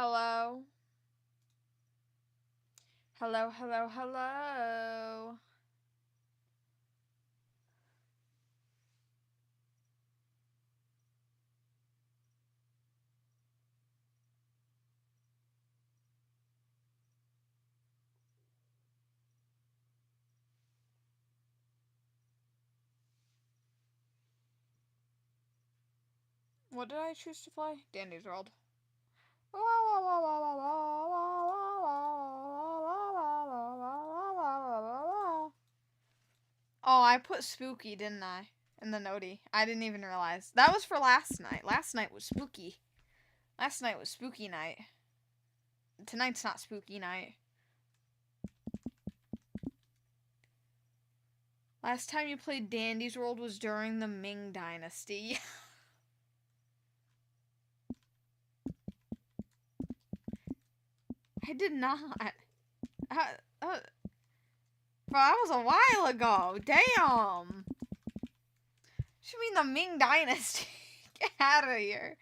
Hello? Hello, hello, hello. What did I choose to play? Dandy's World. Oh, I put spooky, didn't I? In the notey. I didn't even realize. That was for last night. Last night was spooky. Last night was spooky night. Tonight's not spooky night. Last time you played Dandy's World was during the Ming Dynasty. I did not. Bro, that was a while ago. Damn. You mean the Ming Dynasty? Get out of here.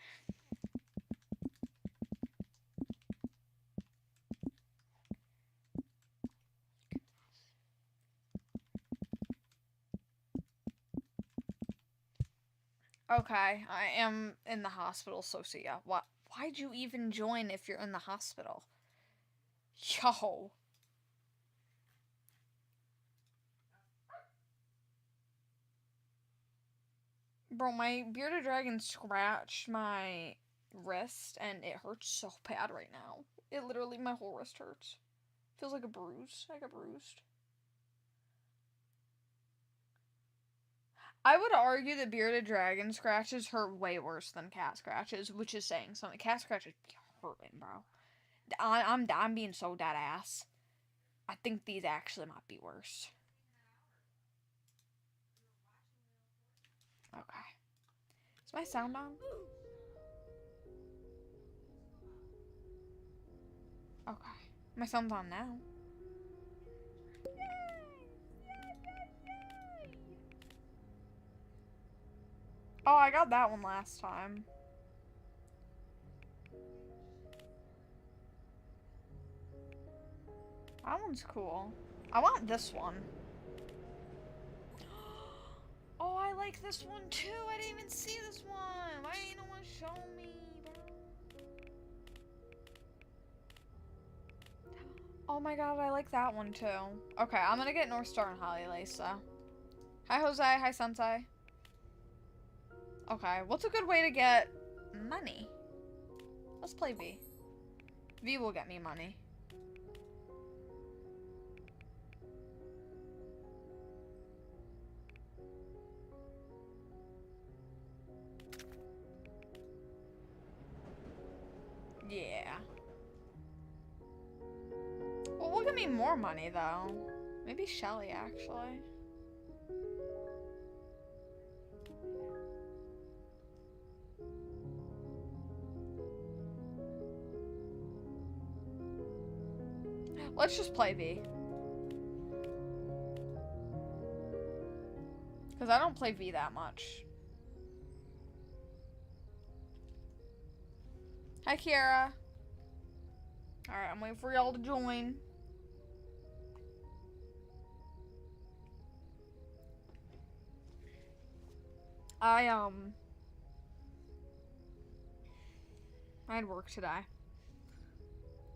Okay, I am in the hospital, so see ya. What? Why'd you even join if you're in the hospital? Yo. Bro, my bearded dragon scratched my wrist, and it hurts so bad right now. It literally, my whole wrist hurts. Feels like a bruise. I got bruised. I would argue that bearded dragon scratches hurt way worse than cat scratches, which is saying something. Cat scratches be hurting, bro. I'm being so dead ass. I think these actually might be worse. Okay. Is my sound on? Okay. My sound's on now. Oh, I got that one last time. That one's cool. I want this one. Oh, I like this one too. I didn't even see this one. Why ain't no one show me, bro? Oh my god, I like that one too. Okay, I'm gonna get North Star and Holly Lisa. Hi, Jose. Hi, Sensei. Okay, what's a good way to get money? Let's play V. V will get me money. Yeah. Well, will get me more money, though. Maybe Shelly, actually. Let's just play V. Because I don't play V that much. Hi, Kiara. Alright, I'm waiting for y'all to join. I had work today.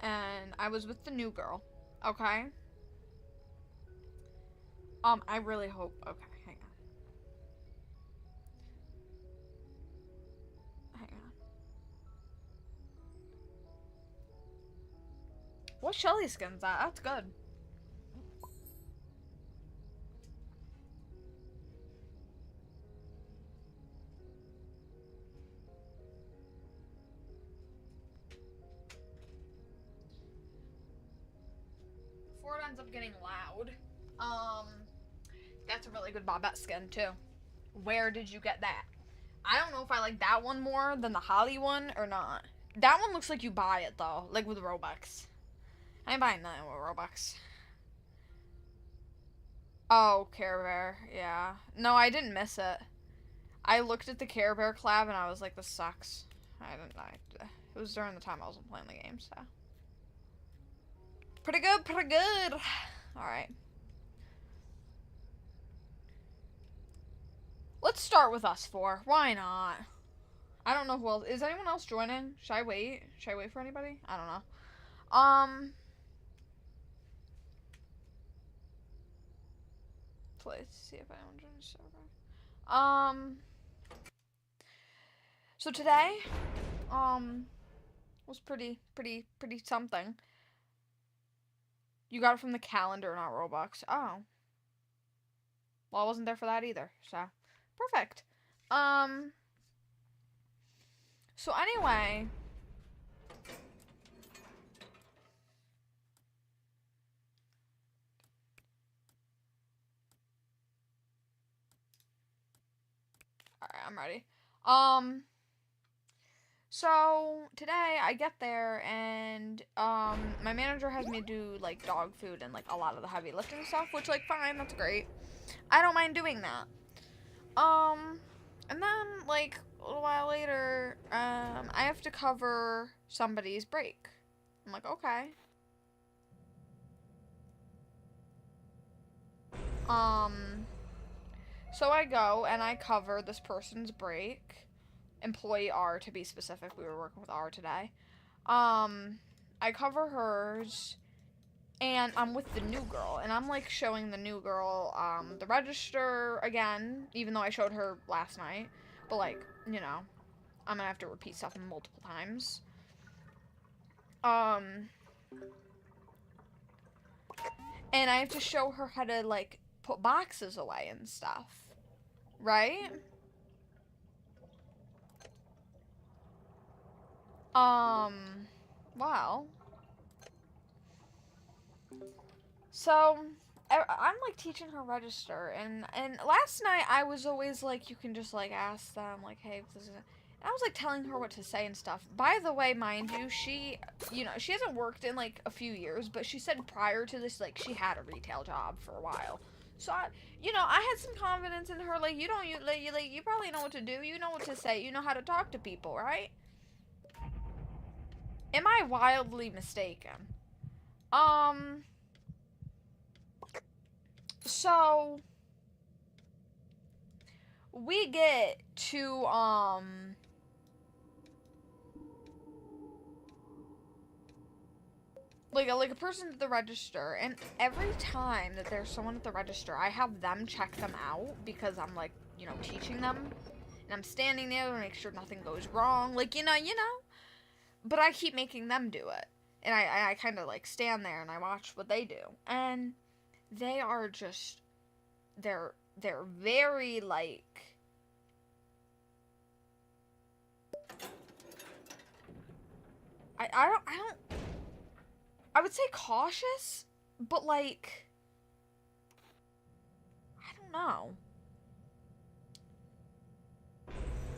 And I was with the new girl. Okay? I really hope... Okay, hang on. Hang on. What Shelly skin's that? That's good. Before it ends up getting loud. That's a really good Bobette skin, too. Where did you get that? I don't know if I like that one more than the Holly one or not. That one looks like you buy it, though. Like, with Robux. I ain't buying nothing with Robux. Oh, Care Bear. Yeah. No, I didn't miss it. I looked at the Care Bear collab and I was like, this sucks. It was during the time I wasn't playing the game, so. Pretty good, pretty good. Alright. Let's start with us four. Why not? I don't know who else. Is anyone else joining? Should I wait? Should I wait for anybody? I don't know. Let's see if anyone joins the server. So today, was pretty something. You got it from the calendar, not Roblox. Oh. Well, I wasn't there for that either, so. Perfect. So anyway. Alright, I'm ready. So today I get there and my manager has me do like dog food and like a lot of the heavy lifting stuff, which like fine, that's great. I don't mind doing that. And then like a little while later, I have to cover somebody's break. I'm like, okay. So I go and I cover this person's break. Employee R, to be specific. We were working with R today. I cover hers, and I'm with the new girl, and I'm, like, showing the new girl, the register again, even though I showed her last night, but, like, you know, I'm gonna have to repeat stuff multiple times. And I have to show her how to, like, put boxes away and stuff, right? Well, so I'm like teaching her register, and last night I was always like, you can just like ask them like, hey, this is. I was like telling her what to say and stuff. By the way, mind you, she hasn't worked in like a few years, but she said prior to this, like she had a retail job for a while. So I had some confidence in her. Like you probably know what to do. You know what to say. You know how to talk to people, right? Am I wildly mistaken? So we get to like a person at the register, and every time that there's someone at the register, I have them check them out because I'm like, teaching them, and I'm standing there to make sure nothing goes wrong, like you know. But I keep making them do it. And I kind of, like, stand there and I watch what they do. And they are just... They're very, like... I don't... I would say cautious, but, like... I don't know.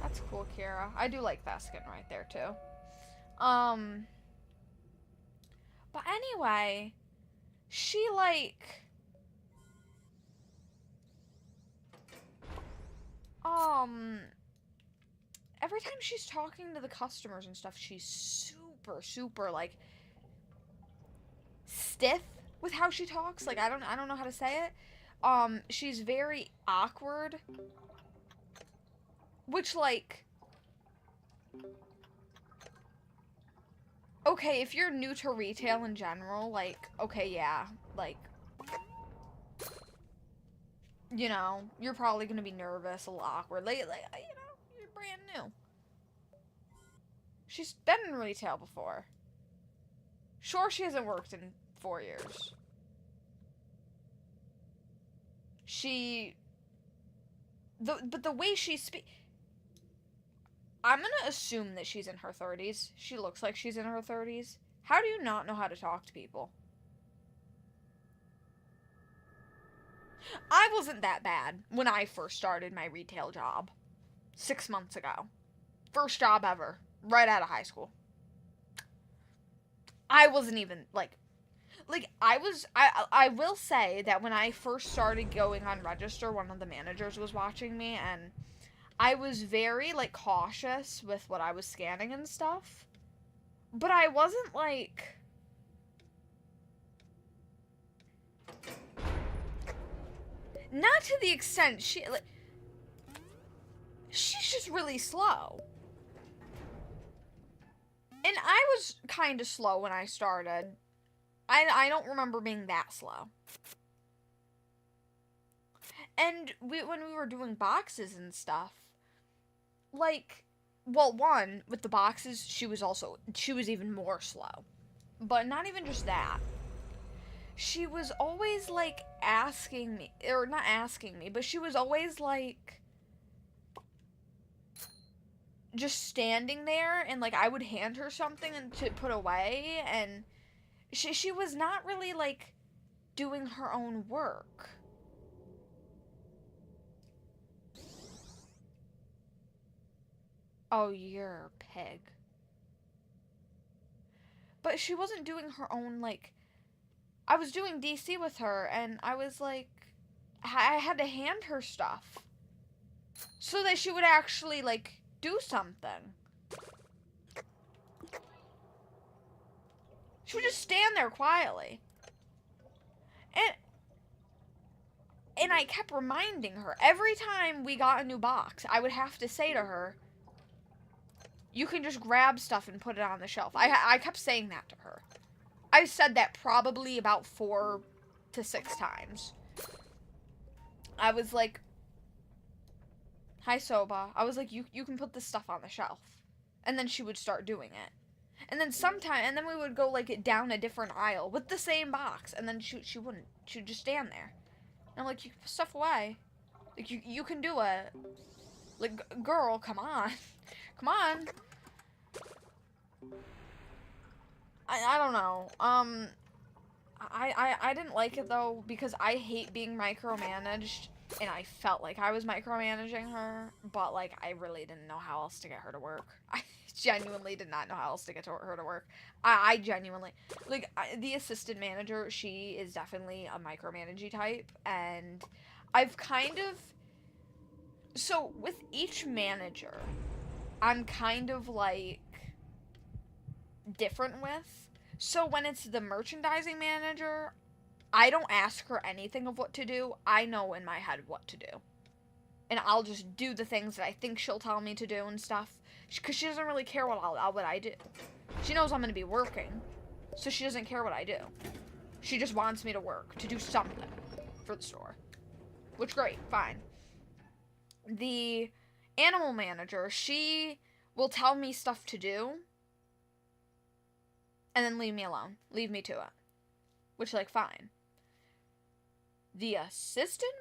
That's cool, Kira. I do like that skin right there, too. But anyway, she, like, every time she's talking to the customers and stuff, she's super, like, stiff with how she talks. Like, I don't know how to say it. She's very awkward, which, like... Okay, if you're new to retail in general, like, okay, yeah, like, you're probably gonna be nervous, a little awkward, like, you're brand new. She's been in retail before. Sure, she hasn't worked in 4 years. But the way she speaks... I'm gonna assume that she's in her 30s. She looks like she's in her 30s. How do you not know how to talk to people? I wasn't that bad when I first started my retail job. 6 months ago. First job ever. Right out of high school. I wasn't even, like, I will say that when I first started going on register, one of the managers was watching me, and I was very, like, cautious with what I was scanning and stuff. But I wasn't like... Not to the extent she... Like, she's just really slow. And I was kind of slow when I started. I don't remember being that slow. And when we were doing boxes and stuff, like, well, one, with the boxes, she was even more slow. But not even just that. She was always, like, asking me, or not asking me, but she was always, like, just standing there, and, like, I would hand her something to put away, and she was not really, like, doing her own work. Oh, you're a pig. But she wasn't doing her own, like... I was doing DC with her, and I was, like... I had to hand her stuff. So that she would actually, like, do something. She would just stand there quietly. And I kept reminding her. Every time we got a new box, I would have to say to her, you can just grab stuff and put it on the shelf. I kept saying that to her. I said that probably about 4 to 6 times. I was like, hi, Soba. I was like, you can put this stuff on the shelf. And then she would start doing it. And then and then we would go, like, down a different aisle with the same box. And then she wouldn't. She would just stand there. And I'm like, you put stuff away. Like, you can do it. Like, girl, come on. Come on. I don't know. I didn't like it, though, because I hate being micromanaged, and I felt like I was micromanaging her, but, like, I really didn't know how else to get her to work. I genuinely did not know how else to get her to work. I genuinely, like, the assistant manager, she is definitely a micromanaging type, and I've kind of, so, with each manager, I'm kind of, like, different with. So when it's the merchandising manager, I don't ask her anything of what to do. I know in my head what to do. And I'll just do the things that I think she'll tell me to do and stuff. Because she doesn't really care what I do. She knows I'm going to be working. So she doesn't care what I do. She just wants me to work, to do something for the store. Which, great, fine. The animal manager, she will tell me stuff to do. And then leave me alone. Leave me to it. Which, like, fine. The assistant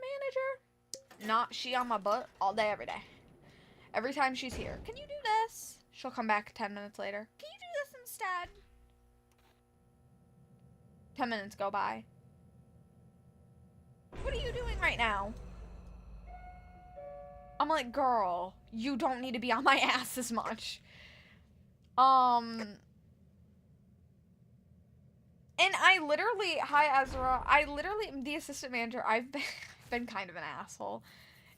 manager? Not she on my butt all day, every day. Every time she's here. Can you do this? She'll come back 10 minutes later. Can you do this instead? 10 minutes go by. What are you doing right now? I'm like, girl, you don't need to be on my ass as much. And I literally, hi Ezra, the assistant manager, I've been kind of an asshole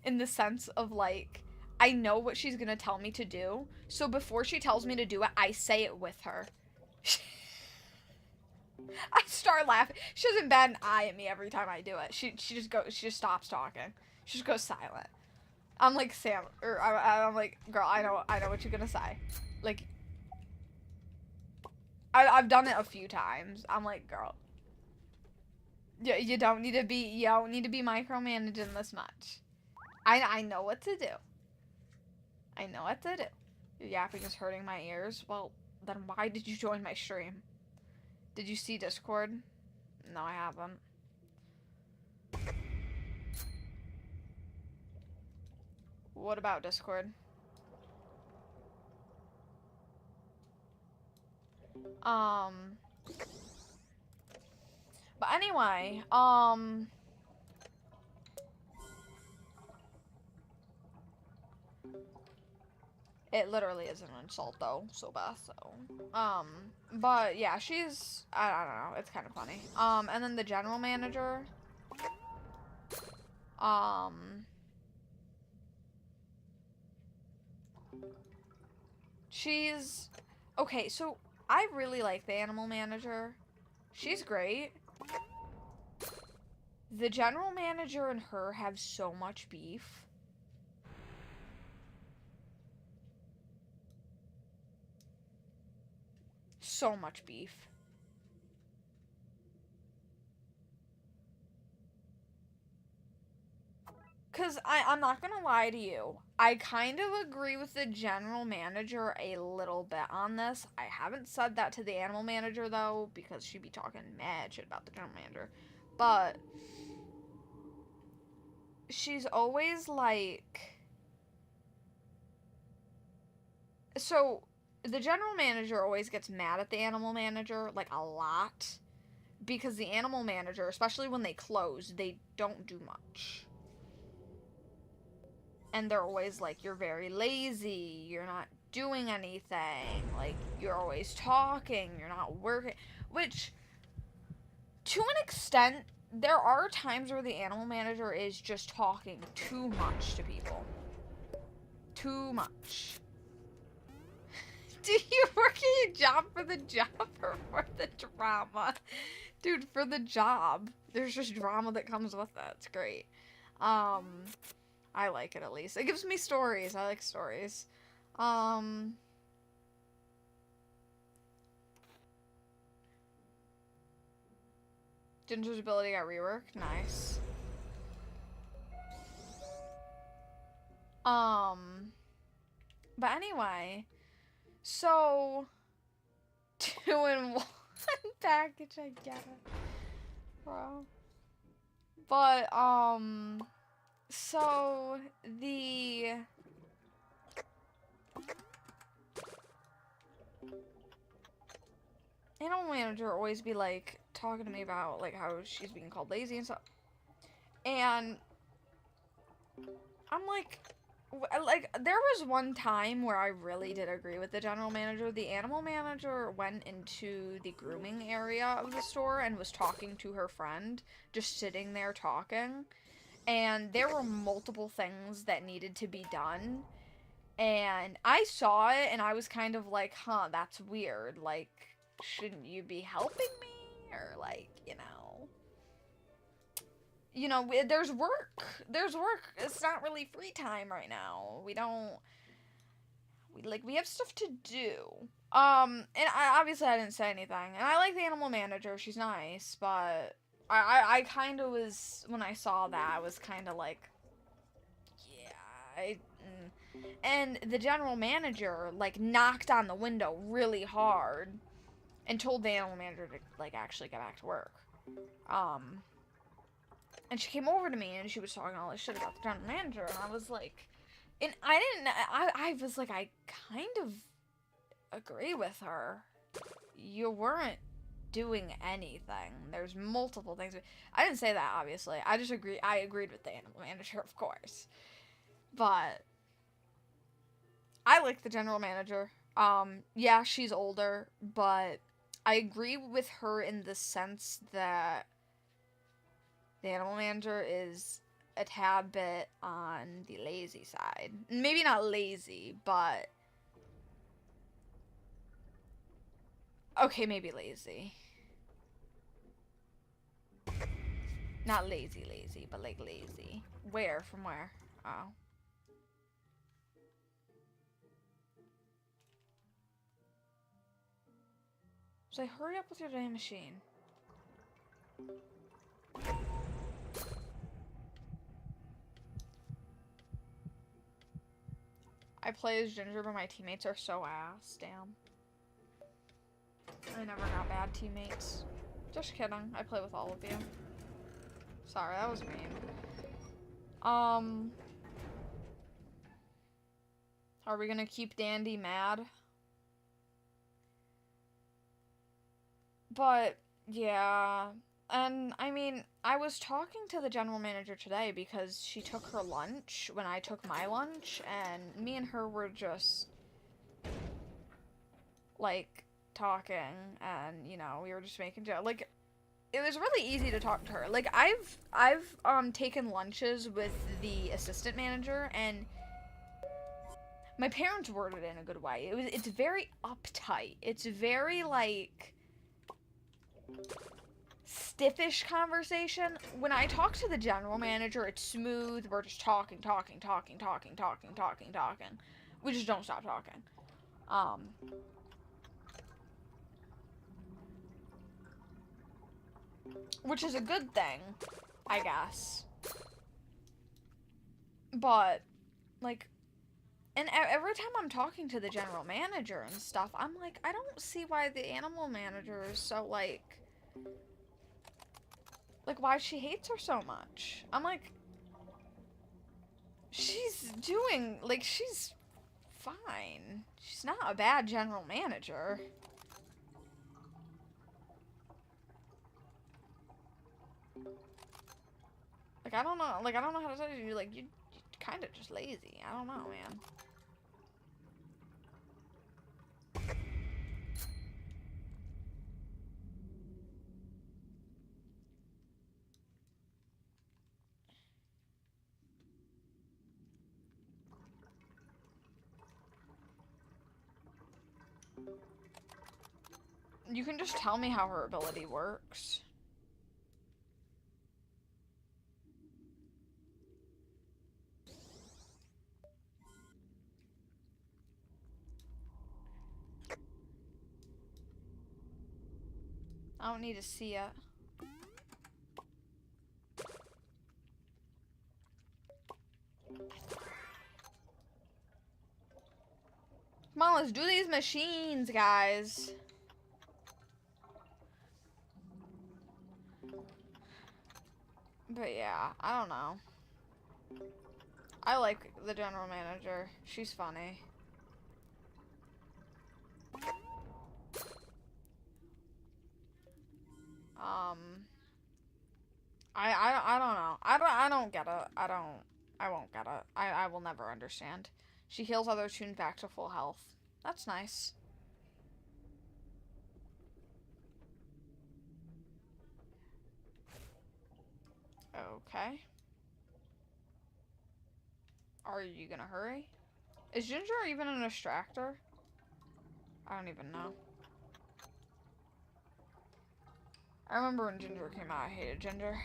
in the sense of, like, I know what she's gonna tell me to do, so before she tells me to do it, I say it with her. I start laughing. She doesn't bat an eye at me every time I do it. She just stops talking. She just goes silent. I'm like, I'm like, girl, I know what you're gonna say. Like, I've done it a few times. I'm like, girl, you don't need to be micromanaging this much. I know what to do. I know what to do. Your yapping is hurting my ears. Well, then why did you join my stream? Did you see Discord? No, I haven't. What about Discord? But anyway, it literally is an insult though, so bad, so, but yeah, she's, I don't know, it's kind of funny. And then the general manager, she's, okay, so I really like the animal manager. She's great. The general manager and her have so much beef. So much beef. Because I'm not going to lie to you. I kind of agree with the general manager a little bit on this. I haven't said that to the animal manager, though, because she'd be talking mad shit about the general manager. But she's always like... So, the general manager always gets mad at the animal manager, like, a lot. Because the animal manager, especially when they close, they don't do much. And they're always like, you're very lazy, you're not doing anything, like, you're always talking, you're not working. Which, to an extent, there are times where the animal manager is just talking too much to people. Too much. Do you work at your job for the job or for the drama? Dude, for the job. There's just drama that comes with it. It's great. I like it, at least. It gives me stories. I like stories. Ginger's ability got reworked. Nice. But anyway, so 2-in-1 package, I get it, bro. But so the animal manager always be like talking to me about like how she's being called lazy and stuff, and I'm like there was one time where I really did agree with the general manager. The animal manager went into the grooming area of the store and was talking to her friend, just sitting there talking, and there were multiple things that needed to be done, and I saw it and I was kind of like, huh, that's weird, like, shouldn't you be helping me? Or like, there's work. There's work. It's not really free time right now. We have stuff to do. And obviously I didn't say anything. And I like the animal manager. She's nice, but I kind of was, when I saw that, I was kind of like, yeah, and the general manager, like, knocked on the window really hard and told the animal manager to, like, actually get back to work. And she came over to me and she was talking all this shit about the general manager, and I was like, and I was like, I kind of agree with her. You weren't doing anything. There's multiple things. I didn't say that, obviously. I agreed with the animal manager, of course. But I like the general manager. Yeah, she's older, but I agree with her in the sense that the animal manager is a tad bit on the lazy side. Maybe not lazy, but... Okay, maybe lazy. Not lazy, but like lazy. Where? From where? Oh. So hurry up with your damn machine. I play as Ginger, but my teammates are so ass. Damn. I never got bad teammates. Just kidding. I play with all of you. Sorry, that was mean. Are we gonna keep Dandy mad? But, yeah. And, I mean, I was talking to the general manager today because she took her lunch when I took my lunch, and me and her were just, like, talking, and, we were just making jokes. Like, it was really easy to talk to her. Like, I've taken lunches with the assistant manager, and My parents worded it in a good way. It's very uptight. It's very, like, stiffish conversation. When I talk to the general manager, it's smooth. We're just talking. We just don't stop talking. Which is a good thing, I guess. But, like, and every time I'm talking to the general manager and stuff, I'm like, I don't see why the animal manager is so, like, why she hates her so much. I'm like, she's doing, like, she's fine. She's not a bad general manager. Like, I don't know how to tell you, like, you're kind of just lazy. I don't know, man. You can just tell me how her ability works. I don't need to see it. Come on, let's do these machines, guys. But yeah, I don't know. I like the general manager. She's funny. I don't know. I don't get it. I won't get it. I will never understand. She heals other tunes back to full health. That's nice. Okay. Are you gonna hurry? Is Ginger even an extractor? I don't even know. I remember when Ginger came out, I hated Ginger.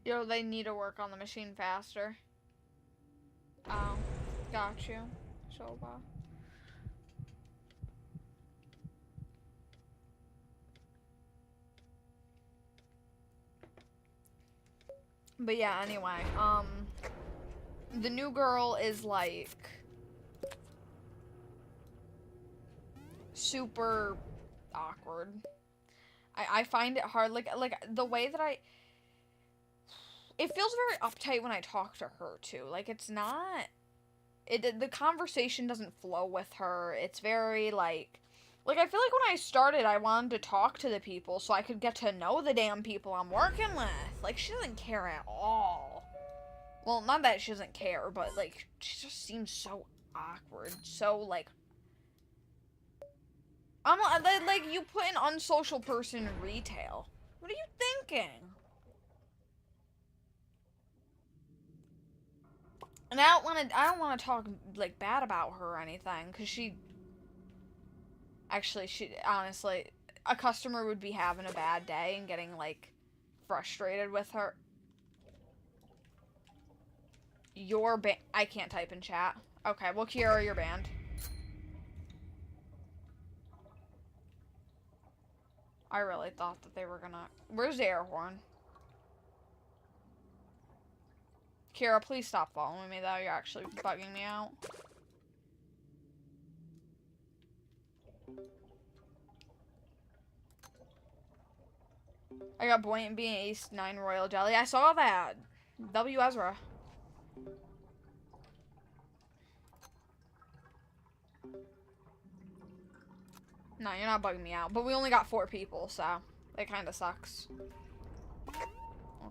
Yo, they need to work on the machine faster. Oh, got you. Shoba. But yeah, anyway, the new girl is like super awkward. I find it hard, like the way that it feels very uptight when I talk to her too. Like, it's not, the conversation doesn't flow with her. It's very like I feel like when I started, I wanted to talk to the people so I could get to know the damn people I'm working with. Like, she doesn't care at all. Well, not that she doesn't care, but, like, she just seems so awkward. So, like, I'm like, you put an unsocial person in retail. What are you thinking? And I don't want to talk, like, bad about her or anything, because honestly, a customer would be having a bad day and getting, like, frustrated with her. I can't type in chat. Okay, well, Kiara, you're banned. I really thought that they were gonna... Where's the air horn? Kiara, please stop following me, though. You're actually bugging me out. I got Buoyant Bee and Ace 9 Royal Jelly. I saw that. W. Ezra. No, you're not bugging me out. But we only got 4 people, so it kind of sucks.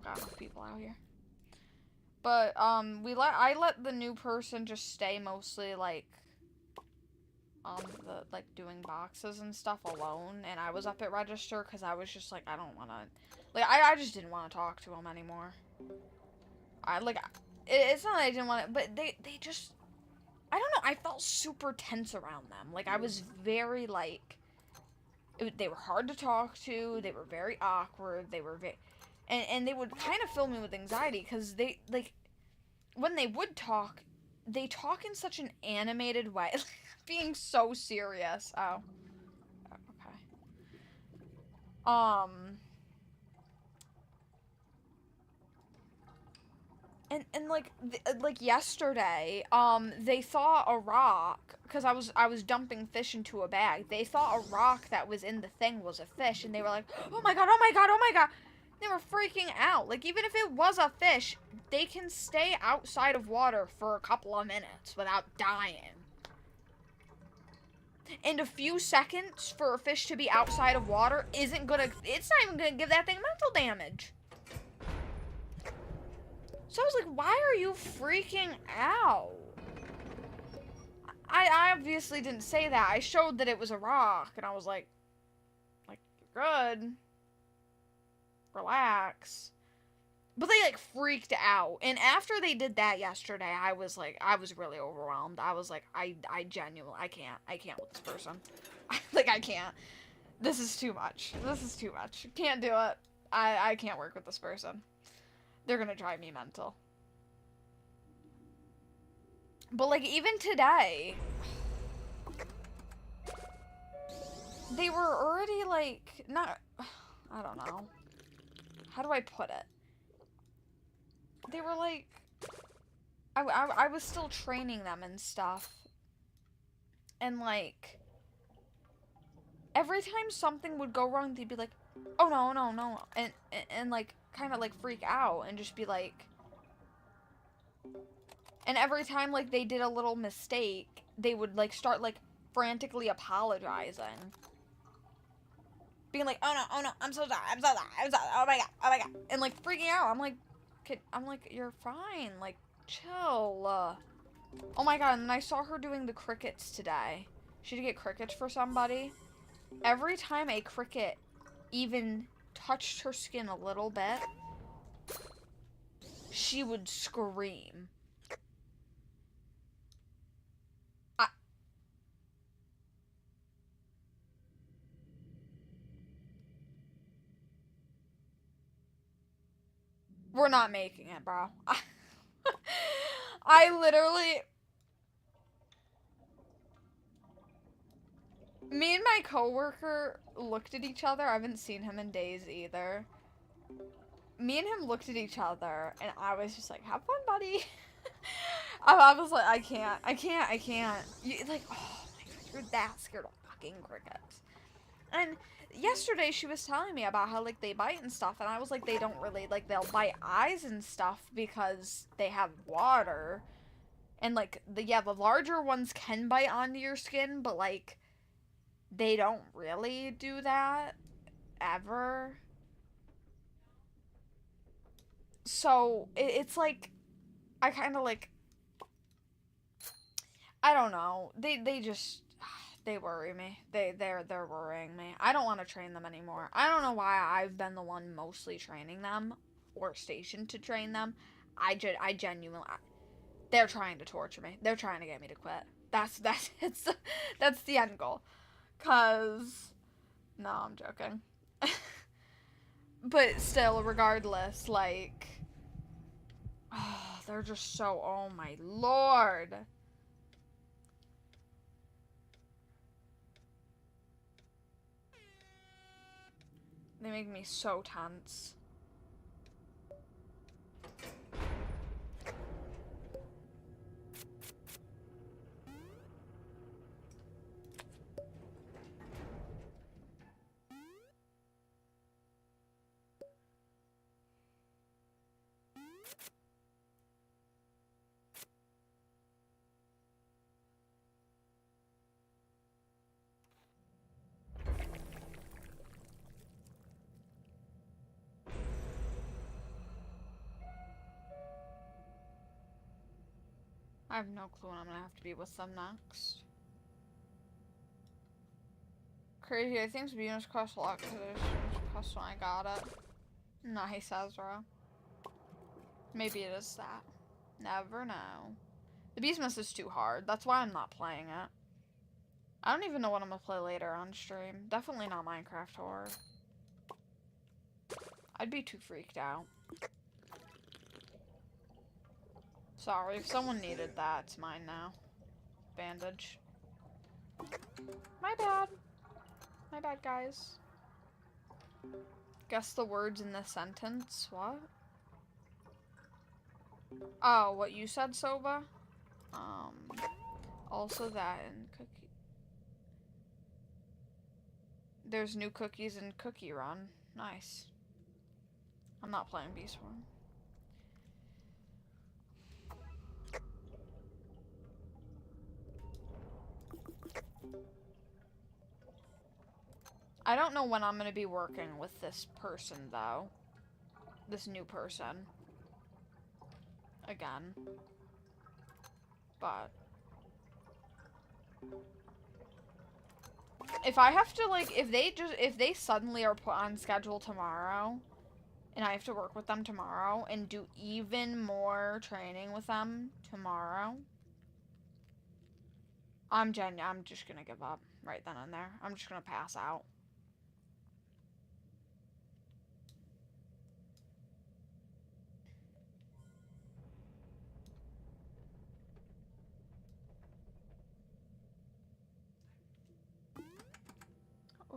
don't got enough people out here. But, I let the new person just stay mostly, like, doing boxes and stuff alone, and I was up at register, because I was just like, I don't want to, like, I just didn't want to talk to him anymore. It's not that I didn't want to, but they just, I don't know, I felt super tense around them. Like, I was very, like, they were hard to talk to, they were very awkward, they were and they would kind of fill me with anxiety, because they, like, when they would talk, they talk in such an animated way, being so serious. Oh. Okay. And like yesterday, they thought a rock, because I was dumping fish into a bag. They thought a rock that was in the thing was a fish, and they were like, oh my god, oh my god, oh my god. They were freaking out. Like, even if it was a fish, they can stay outside of water for a couple of minutes without dying. And a few seconds for a fish to be outside of water it's not even gonna give that thing mental damage. So I was like, why are you freaking out? I obviously didn't say that. I showed that it was a rock, and I was like, you're good. Relax. But they, like, freaked out. And after they did that yesterday, I was really overwhelmed. I was like, I genuinely, I can't with this person. Like, I can't. This is too much. This is too much. Can't do it. I can't work with this person. They're gonna drive me mental. But, like, even today, they were already, like, not, I don't know. How do I put it? They were, like, I was still training them and stuff. And, like, every time something would go wrong, they'd be like, oh, no, no, no. And like, kind of, like, freak out and just be like... And every time, like, they did a little mistake, they would, like, start, like, frantically apologizing. Being like, oh no, I'm so sorry, oh my god. And, like, freaking out. I'm like, you're fine. Like, chill. Oh my god, and I saw her doing the crickets today. She did get crickets for somebody. Every time a cricket even touched her skin a little bit, she would scream. We're not making it, bro. I literally... Me and my coworker looked at each other. I haven't seen him in days either. Me and him looked at each other, and I was just like, have fun, buddy. I was like, I can't. Like, oh my god, you're that scared of fucking crickets. And yesterday she was telling me about how, like, they bite and stuff, and I was like, they don't really, like, they'll bite eyes and stuff because they have water. And, like, the larger ones can bite onto your skin, but, like, they don't really do that ever. So, it's like, I kind of, like, I don't know. They just, they worry me. They're worrying me. I don't want to train them anymore. I don't know why I've been the one mostly training them, or stationed to train them. I genuinely, they're trying to torture me. They're trying to get me to quit. That's the end goal. 'Cause, no, I'm joking. But still, regardless, like, oh, they're just so, oh my lord. They make me so tense. I have no clue when I'm gonna have to be with them next. Crazy, I think Venus cost a lot because it cost when I got it. Nice, Ezra. Maybe it is that. Never know. The Beastmas is too hard. That's why I'm not playing it. I don't even know what I'm gonna play later on stream. Definitely not Minecraft Horror. I'd be too freaked out. Sorry, if someone needed that, it's mine now. Bandage. My bad. My bad, guys. Guess the words in this sentence. What? Oh, what you said, Soba? Also that and cookie. There's new cookies in Cookie Run. Nice. I'm not playing Beast One. I don't know when I'm gonna be working with this person, though. This new person. Again. But if I have to, like, if they suddenly are put on schedule tomorrow, and I have to work with them tomorrow, and do even more training with them tomorrow, I'm just gonna give up right then and there. I'm just gonna pass out.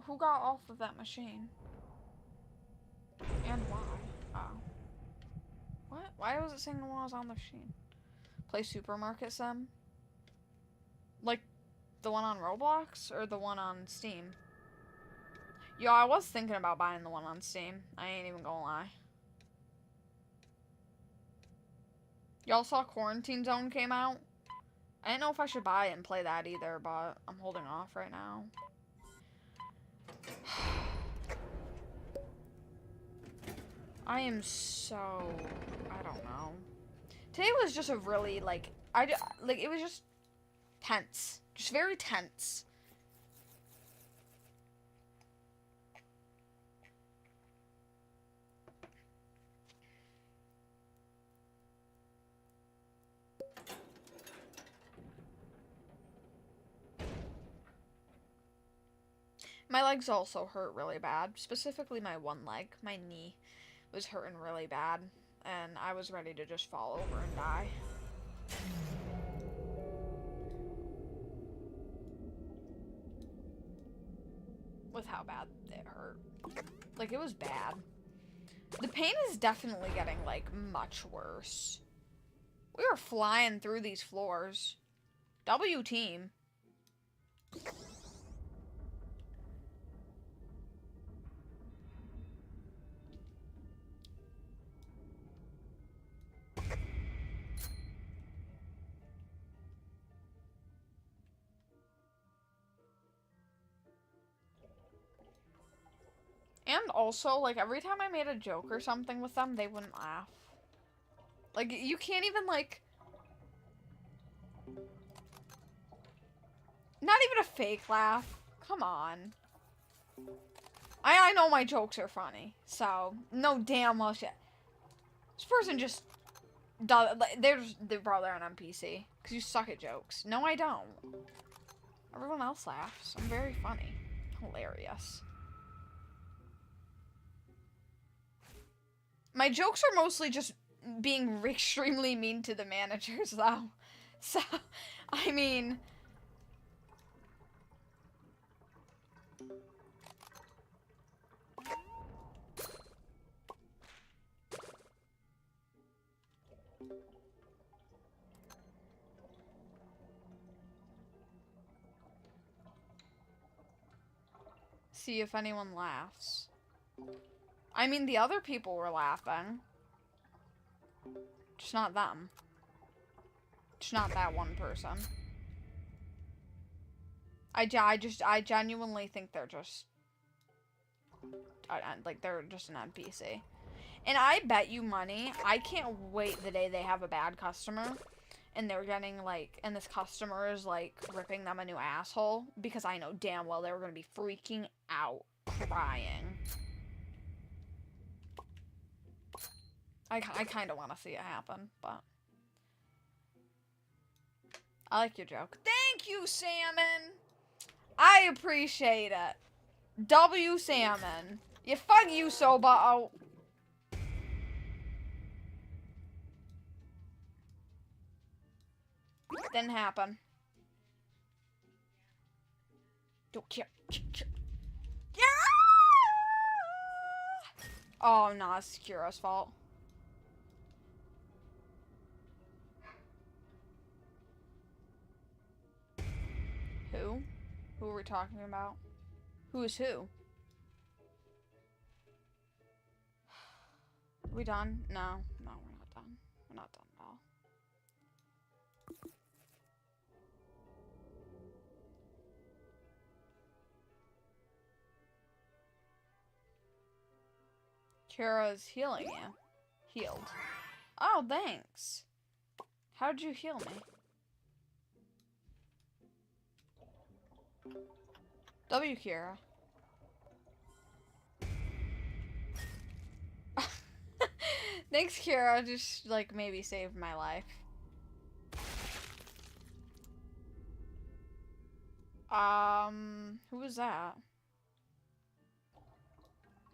Who got off of that machine? And why? Oh. What? Why was it saying while I was on the machine? Play Supermarket Sim? Like, the one on Roblox? Or the one on Steam? Yo, I was thinking about buying the one on Steam. I ain't even gonna lie. Y'all saw Quarantine Zone came out? I didn't know if I should buy it and play that either, but I'm holding off right now. I am so... I don't know. Today was just a really, like... it was just tense. Just very tense. My legs also hurt really bad. Specifically my one leg. My knee was hurting really bad. And I was ready to just fall over and die. With how bad it hurt. Like, it was bad. The pain is definitely getting, like, much worse. We were flying through these floors. W team. And also, like, every time I made a joke or something with them, they wouldn't laugh. Like, you can't even, like... Not even a fake laugh. Come on. I know my jokes are funny, so no damn well shit. This person just does. They're probably on NPC because you suck at jokes. No, I don't. Everyone else laughs. I'm very funny, hilarious. My jokes are mostly just being extremely mean to the managers, though. So, I mean. See if anyone laughs. I mean, the other people were laughing. Just not them. Just not that one person. I genuinely think they're just... like, they're just an NPC. And I bet you money, I can't wait the day they have a bad customer. and they're getting, like, and this customer is, like, ripping them a new asshole, because I know damn well they were gonna be freaking out, crying. I kind of want to see it happen, but... I like your joke. Thank you, Salmon! I appreciate it. W Salmon. You fuck you, Soba. Didn't happen. Don't care. Yeah! Oh, no, it's Kira's fault. Who? Who are we talking about? Who is who? Are we done? No. No, we're not done. We're not done at all. Kira's healing you. Healed. Oh, thanks. How'd you heal me? W Kira. Thanks, Kira. Just, like, maybe saved my life. Who was that?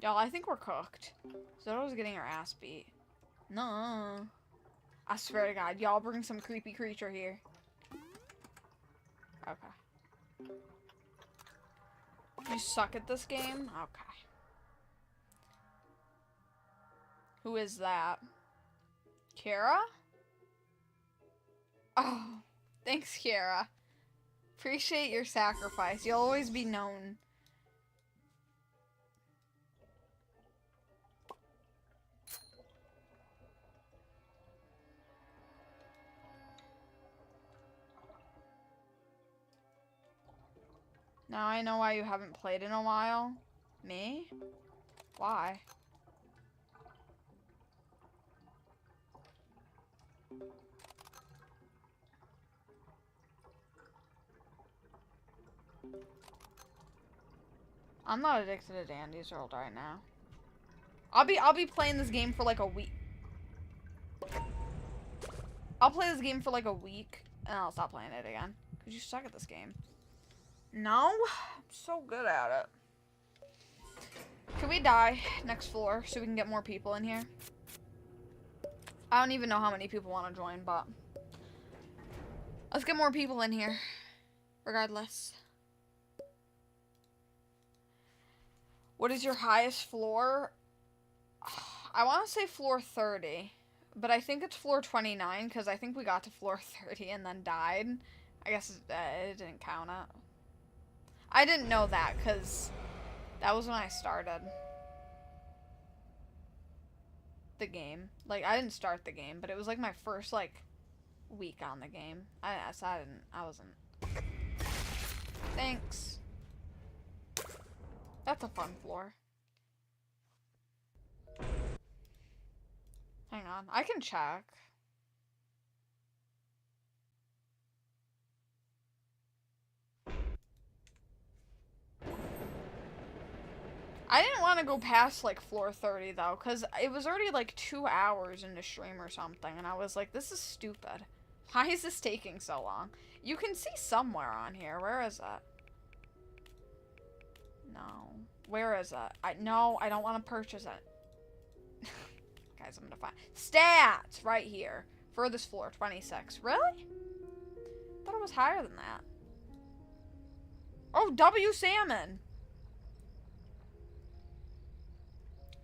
Y'all, I think we're cooked. Zoto's getting her ass beat. No. I swear to God, y'all bring some creepy creature here. Okay. You suck at this game? Okay. Who is that? Kira? Oh, thanks, Kira. Appreciate your sacrifice. You'll always be known. Now I know why you haven't played in a while. Me? Why? I'm not addicted to Dandy's World right now. I'll be playing this game for like a week. I'll play this game for like a week and I'll stop playing it again. Cause you suck at this game. No? I'm so good at it. Can we die next floor so we can get more people in here? I don't even know how many people want to join, but let's get more people in here. Regardless. What is your highest floor? I want to say floor 30, but I think it's floor 29 because I think we got to floor 30 and then died. I guess it didn't count it. I didn't know that because that was when I started the game. Like, I didn't start the game, but it was like my first, like, week on the game. I wasn't. Thanks. That's a fun floor. Hang on, I can check. I didn't want to go past, like, floor 30, though, because it was already, like, 2 hours into stream or something, and I was like, this is stupid. Why is this taking so long? You can see somewhere on here. Where is it? No. Where is it? No, I don't want to purchase it. Guys, I'm gonna find... Stats! Right here. Furthest floor, 26. Really? I thought it was higher than that. Oh, W Salmon!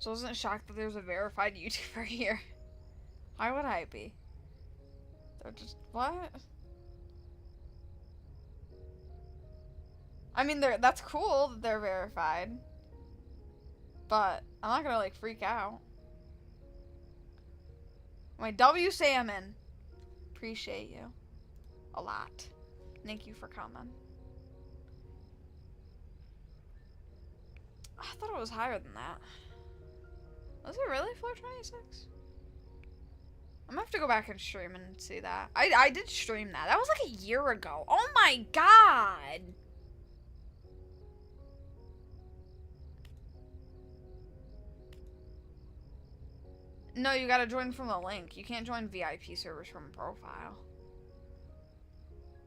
So I wasn't shocked that there's a verified YouTuber here. Why would I be? They're just... What? I mean, that's cool that they're verified. But I'm not gonna, like, freak out. Wait, W Salmon. Appreciate you. A lot. Thank you for coming. I thought it was higher than that. Was it really floor 26? I'm gonna have to go back and stream and see that. I did stream that. That was like a year ago. Oh my god! No, you gotta join from the link. You can't join VIP servers from a profile.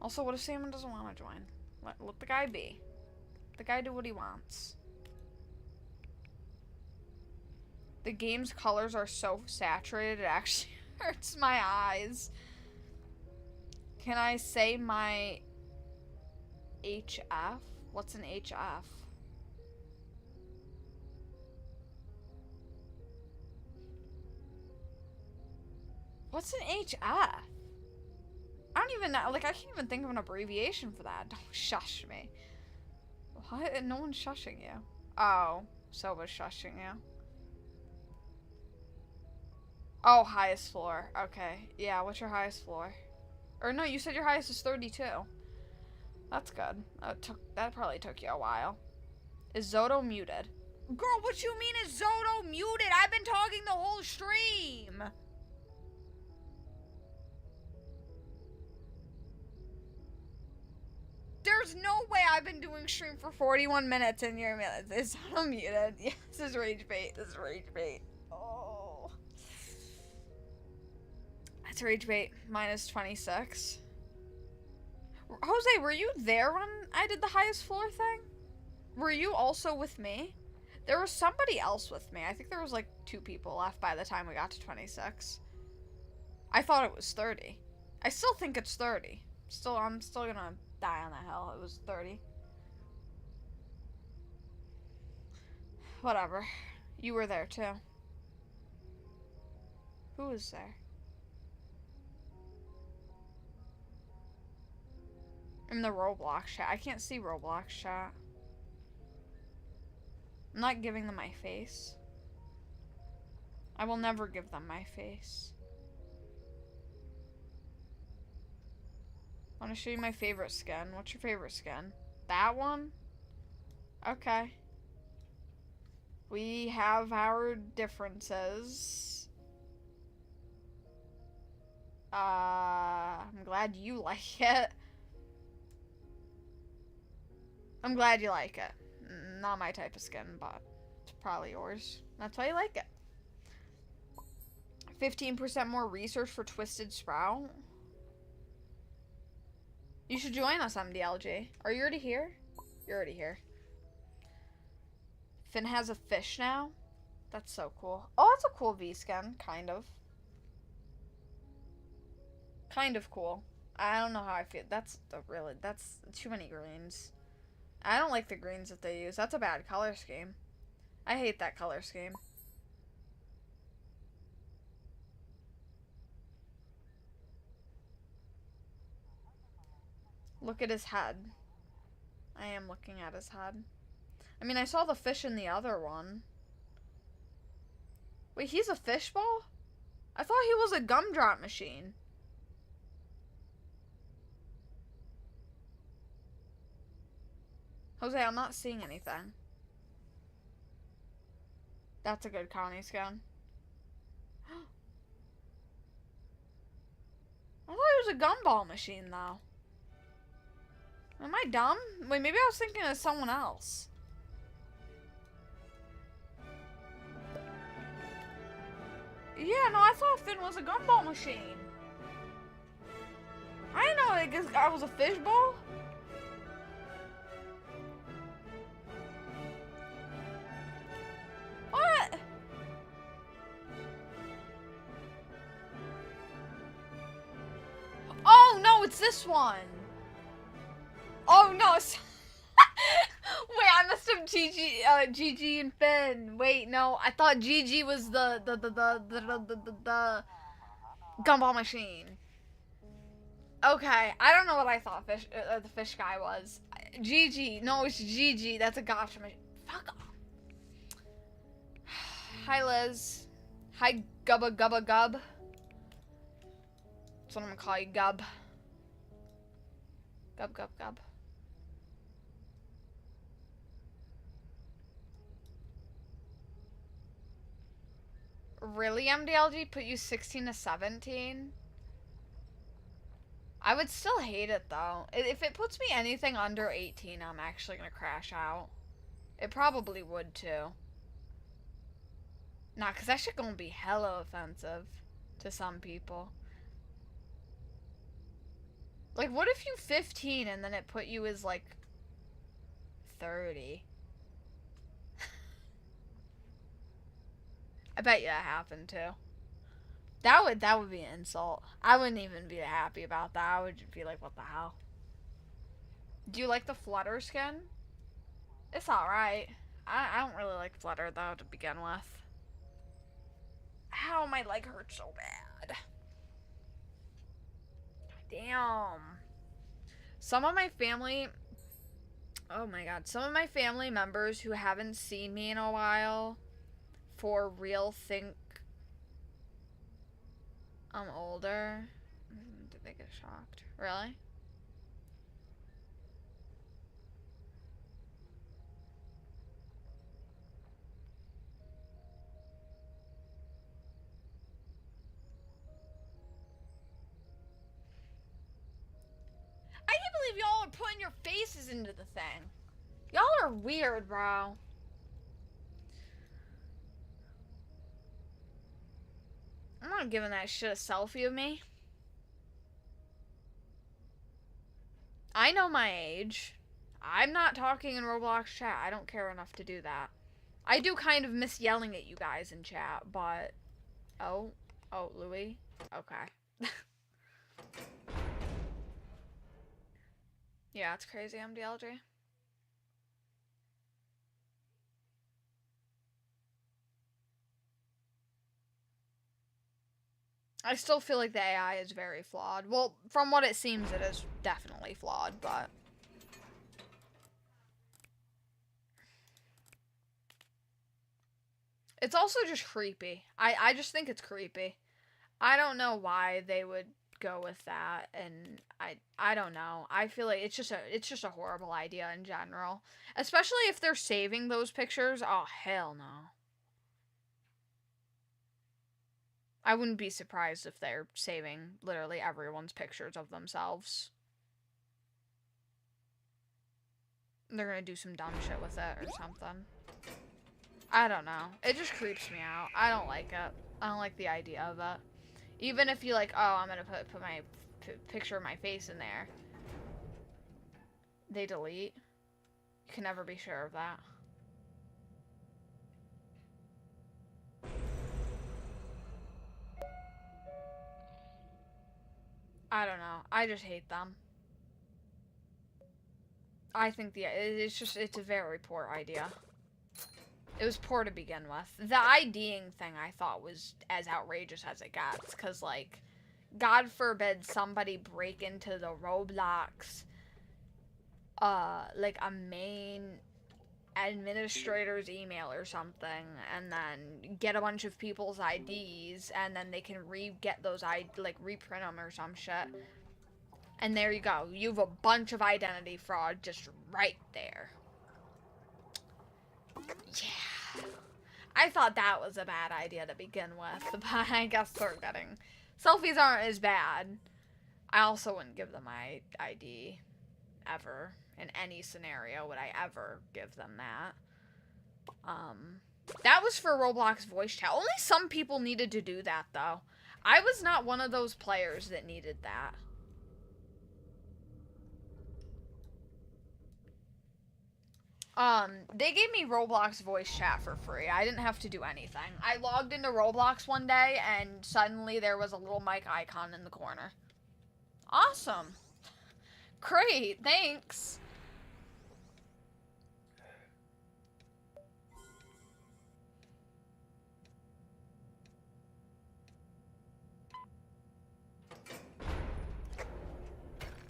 Also, what if Salmon doesn't want to join? Let the guy be. Let the guy do what he wants. The game's colors are so saturated, it actually hurts my eyes. Can I say my HF? What's an HF? What's an HF? I don't even know. Like, I can't even think of an abbreviation for that. Don't shush me. What? No one's shushing you. Oh, Soba's shushing you. Oh, highest floor. Okay. Yeah, what's your highest floor? Or no, you said your highest is 32. That's good. That probably took you a while. Is Zoto muted? Girl, what you mean is Zoto muted? I've been talking the whole stream. There's no way I've been doing stream for 41 minutes and you're muted. Is Zoto muted? Yes, this is rage bait. This is rage bait. Oh. That's rage bait. Minus 26. Jose, were you there when I did the highest floor thing? Were you also with me? There was somebody else with me. I think there was like 2 people left by the time we got to 26. I thought it was 30. I still think it's 30. I'm still gonna die on that hill. It was 30. Whatever. You were there too. Who was there? In the Roblox chat. I can't see Roblox chat. I'm not giving them my face. I will never give them my face. I want to show you my favorite skin. What's your favorite skin? That one? Okay. We have our differences. I'm glad you like it. I'm glad you like it. Not my type of skin, but it's probably yours. That's why you like it. 15% more research for Twisted Sprout. You should join us, MDLG. Are you already here? You're already here. Finn has a fish now. That's so cool. Oh, that's a cool V skin, kind of. Kind of cool. I don't know how I feel. That's too many greens. I don't like the greens that they use. That's a bad color scheme. I hate that color scheme. Look at his head. I am looking at his head. I mean, I saw the fish in the other one. Wait, he's a fishbowl? I thought he was a gumdrop machine. Jose, I'm not seeing anything. That's a good Connie skin. I thought he was a gumball machine, though. Am I dumb? Wait, maybe I was thinking of someone else. Yeah, no, I thought Finn was a gumball machine. I didn't know this guy was a fishbowl. What? Oh, no, it's this one. Oh, no, it's... Wait, I must have Gigi and Finn. Wait, no, I thought Gigi was the gumball machine. Okay, I don't know what I thought the fish guy was. Gigi, no, it's Gigi. That's a gotcha machine. Fuck off. Hi, Liz. Hi, Gubba Gubba Gub. That's what I'm gonna call you, Gub. Gub Gub Gub. Really, MDLG put you 16 to 17? I would still hate it though. If it puts me anything under 18, I'm actually gonna crash out. It probably would too. Nah, cause that shit gonna be hella offensive to some people. Like, what if you 15 and then it put you as like 30? I bet you that happened too. That would be an insult. I wouldn't even be happy about that. I would just be like, what the hell? Do you like the Flutter skin? It's alright. I don't really like Flutter though to begin with. Ow, my leg hurts so bad. Damn. Some of my family, oh my god, some of my family members who haven't seen me in a while for real think I'm older. Did they get shocked? Really? I can't believe y'all are putting your faces into the thing. Y'all are weird, bro. I'm not giving that shit a selfie of me. I know my age. I'm not talking in Roblox chat. I don't care enough to do that. I do kind of miss yelling at you guys in chat, but... Oh, Louis? Okay. Yeah, it's crazy, MDLG. I still feel like the AI is very flawed. Well, from what it seems, it is definitely flawed, but... It's also just creepy. I just think it's creepy. I don't know why they would go with that, and I don't know. I feel like it's just a horrible idea in general. Especially if they're saving those pictures. Oh, hell no. I wouldn't be surprised if they're saving literally everyone's pictures of themselves. They're gonna do some dumb shit with it or something. I don't know. It just creeps me out. I don't like it. I don't like the idea of it. Even if you like, oh, I'm gonna put my picture of my face in there. They delete. You can never be sure of that. I don't know. I just hate them. I think it's a very poor idea. It was poor to begin with. The IDing thing I thought was as outrageous as it gets, because, like, God forbid somebody break into the Roblox, like, a main administrator's email or something, and then get a bunch of people's IDs, and then they can get those, reprint them or some shit. And there you go. You have a bunch of identity fraud just right there. Yeah. I thought that was a bad idea to begin with, but I guess they're getting... Selfies aren't as bad. I also wouldn't give them my ID. Ever. In any scenario would I ever give them that. That was for Roblox voice chat. Only some people needed to do that, though. I was not one of those players that needed that. They gave me Roblox voice chat for free. I didn't have to do anything. I logged into Roblox one day, and suddenly there was a little mic icon in the corner. Awesome. Great, thanks.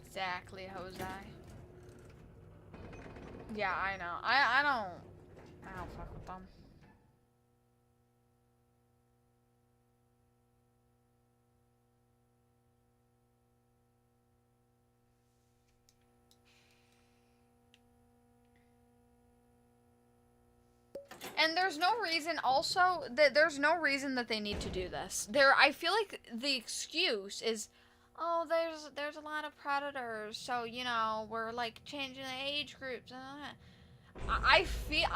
Exactly, Jose. Yeah, I know. I don't fuck with them. And there's no reason also that there's no reason that they need to do this. I feel like the excuse is, oh, there's a lot of predators, so you know, we're like changing the age groups. I feel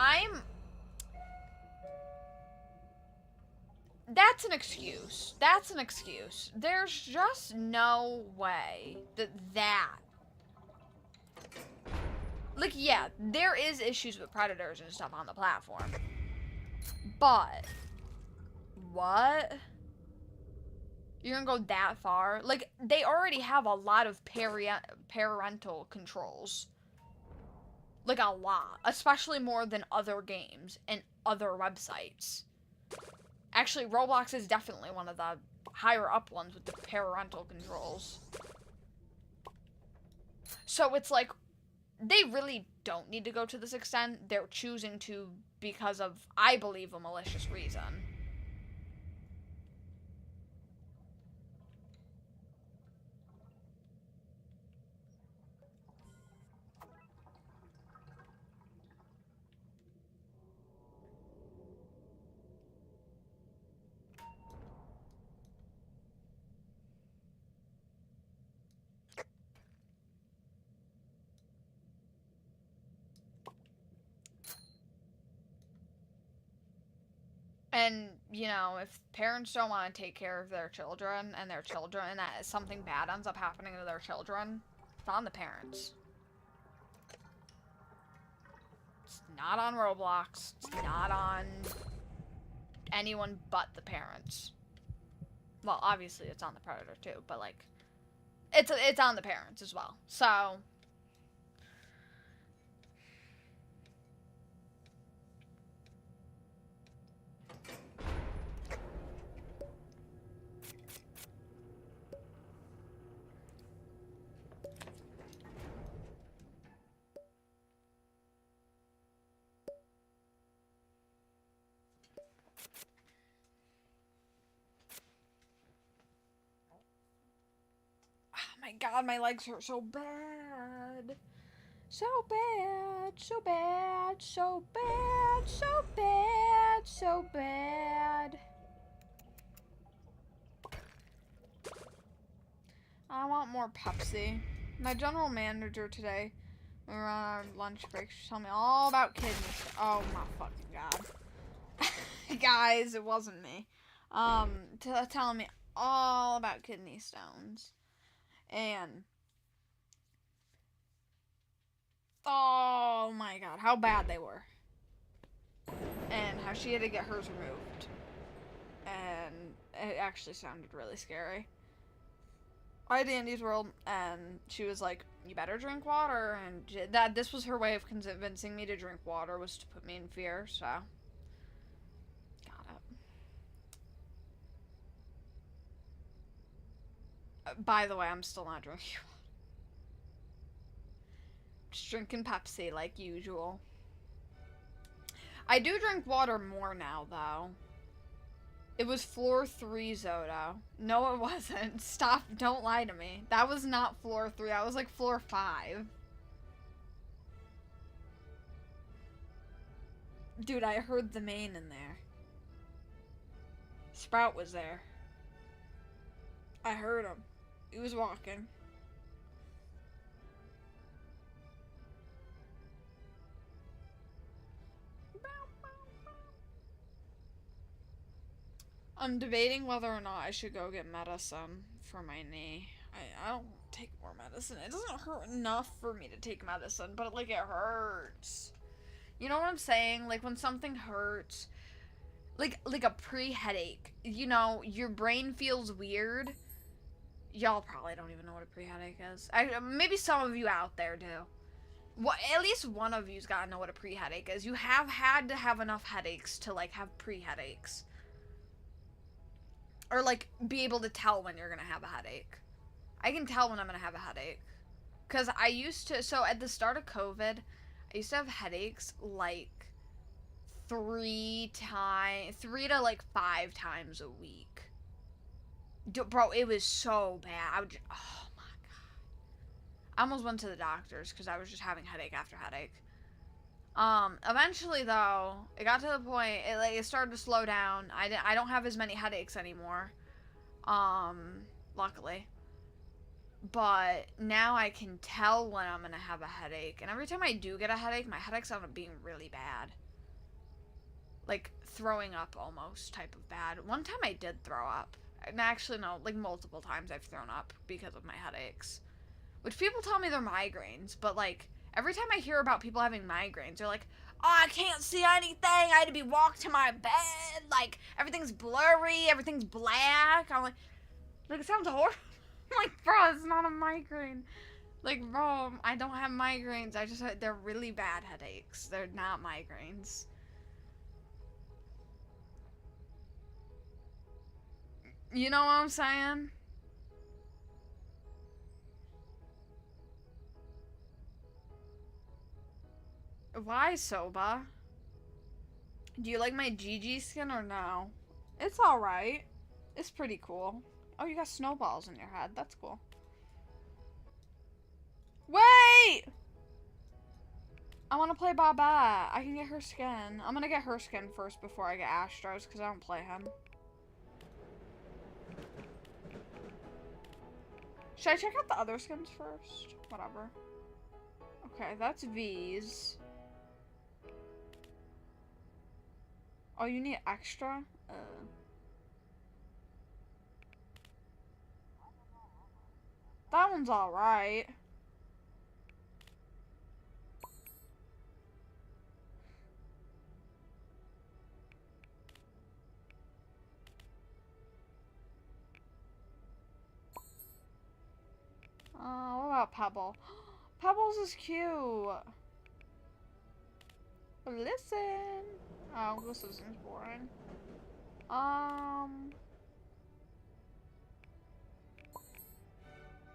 that's an excuse. That's an excuse. There's just no way that like, yeah, there is issues with predators and stuff on the platform. But what? You're gonna go that far? Like, they already have a lot of parental controls. Like, a lot. Especially more than other games and other websites. Actually, Roblox is definitely one of the higher up ones with the parental controls. So it's like, they really don't need to go to this extent. They're choosing to because of, I believe, a malicious reason. And, you know, if parents don't want to take care of their children and that something bad ends up happening to their children, it's on the parents. It's not on Roblox. It's not on anyone but the parents. Well, obviously it's on the predator too, but like, it's on the parents as well. So, oh my god, my legs hurt so bad. So bad, so bad, so bad, so bad, so bad. I want more Pepsi. My general manager today, we were on our lunch break, she told me all about kidneys. Oh my fucking god. Guys, it wasn't me. Telling me all about kidney stones. And oh my god, how bad they were. And how she had to get hers removed. And it actually sounded really scary. I had Andy's World, and she was like, you better drink water. And this was her way of convincing me to drink water, was to put me in fear, so. Got it. By the way, I'm still not drinking water. Just drinking Pepsi like usual. I do drink water more now, though. It was floor 3, Zoto. No, it wasn't. Stop. Don't lie to me. That was not floor 3. That was like floor 5. Dude, I heard the main in there. Sprout was there. I heard him. He was walking. I'm debating whether or not I should go get medicine for my knee. I don't take more medicine. It doesn't hurt enough for me to take medicine, but like it hurts. You know what I'm saying? Like when something hurts, like a pre-headache. You know, your brain feels weird. Y'all probably don't even know what a pre-headache is. Maybe some of you out there do. Well, at least one of you's gotta know what a pre-headache is. You have had to have enough headaches to like have pre-headaches. Or, like, be able to tell when you're gonna have a headache. I can tell when I'm gonna have a headache. Because I used to, so at the start of COVID, I used to have headaches, like, 3 to, like, 5 times a week. Bro, it was so bad. I would just, oh my god. I almost went to the doctors because I was just having headache after headache. Eventually though, it got to the point, it started to slow down. I don't have as many headaches anymore. Luckily. But now I can tell when I'm gonna have a headache. And every time I do get a headache, my headaches end up being really bad. Like, throwing up almost type of bad. One time I did throw up. And actually, no, like multiple times I've thrown up because of my headaches. Which people tell me they're migraines, but like, every time I hear about people having migraines, they're like, oh, I can't see anything, I had to be walked to my bed, like, everything's blurry, everything's black. I'm like, it sounds horrible. I'm like, bro, it's not a migraine. Like, bro, I don't have migraines. They're really bad headaches. They're not migraines. You know what I'm saying? Why, Soba? Do you like my GG skin or no? It's alright. It's pretty cool. Oh, you got snowballs in your head. That's cool. Wait! I want to play Babette. I can get her skin. I'm gonna get her skin first before I get Astro's, because I don't play him. Should I check out the other skins first? Whatever. Okay, that's V's. Oh, you need extra? That one's alright. What about Pebble? Pebbles is cute. Listen. Oh, this isn't boring.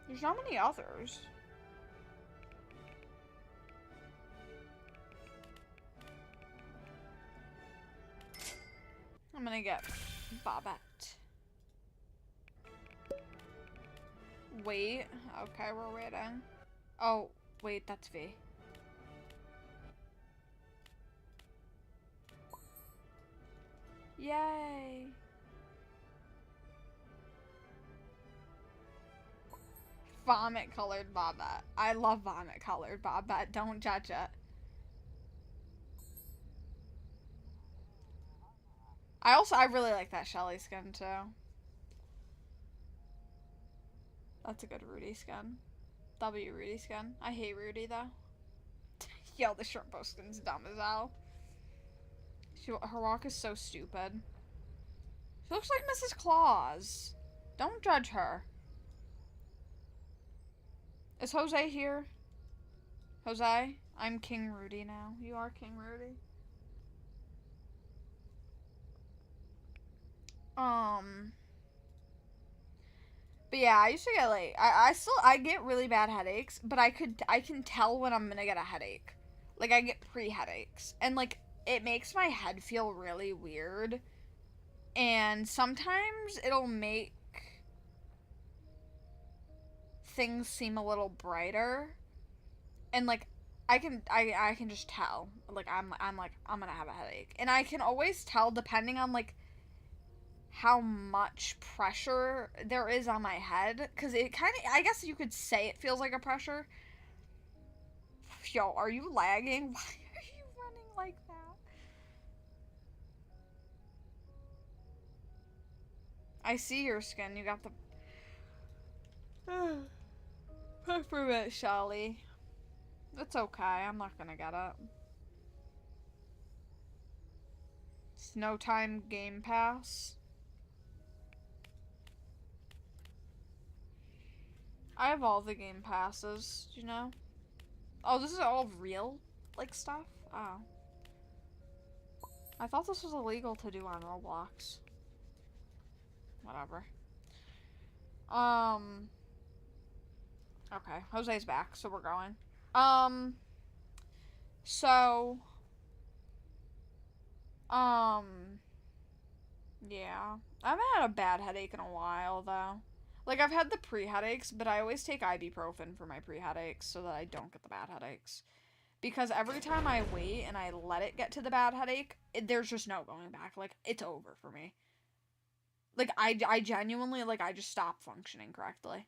There's not many others. I'm gonna get Babette. Wait. Okay, we're waiting. Oh, wait, that's V. Yay. Vomit colored Babette. I love vomit colored Babette. Don't judge it. I really like that Shelly skin too. That's a good Rudy skin. W Rudy skin. I hate Rudy though. Yo, the Shrimpo skin's dumb as hell. Her walk is so stupid. She looks like Mrs. Claus. Don't judge her. Is Jose here? Jose? I'm King Rudy now. You are King Rudy. But yeah, I used to get like I get really bad headaches, but I can tell when I'm gonna get a headache. Like I get pre-headaches. And like it makes my head feel really weird. And sometimes it'll make things seem a little brighter. And like I can just tell. Like I'm gonna have a headache. And I can always tell depending on like how much pressure there is on my head, because it kind of, I guess you could say it feels like a pressure. Yo, are you lagging? Why are you running like that? I see your skin. You got the peppermint Shelly. It's okay. I'm not gonna get it. Snow Time Game Pass. I have all the game passes, you know? Oh, this is all real, like, stuff? Oh. I thought this was illegal to do on Roblox. Whatever. Okay, Jose's back, so we're going. So... Yeah. I haven't had a bad headache in a while, though. Like, I've had the pre-headaches, but I always take ibuprofen for my pre-headaches so that I don't get the bad headaches. Because every time I wait and I let it get to the bad headache, there's just no going back. Like, it's over for me. Like, I genuinely, like, I just stop functioning correctly.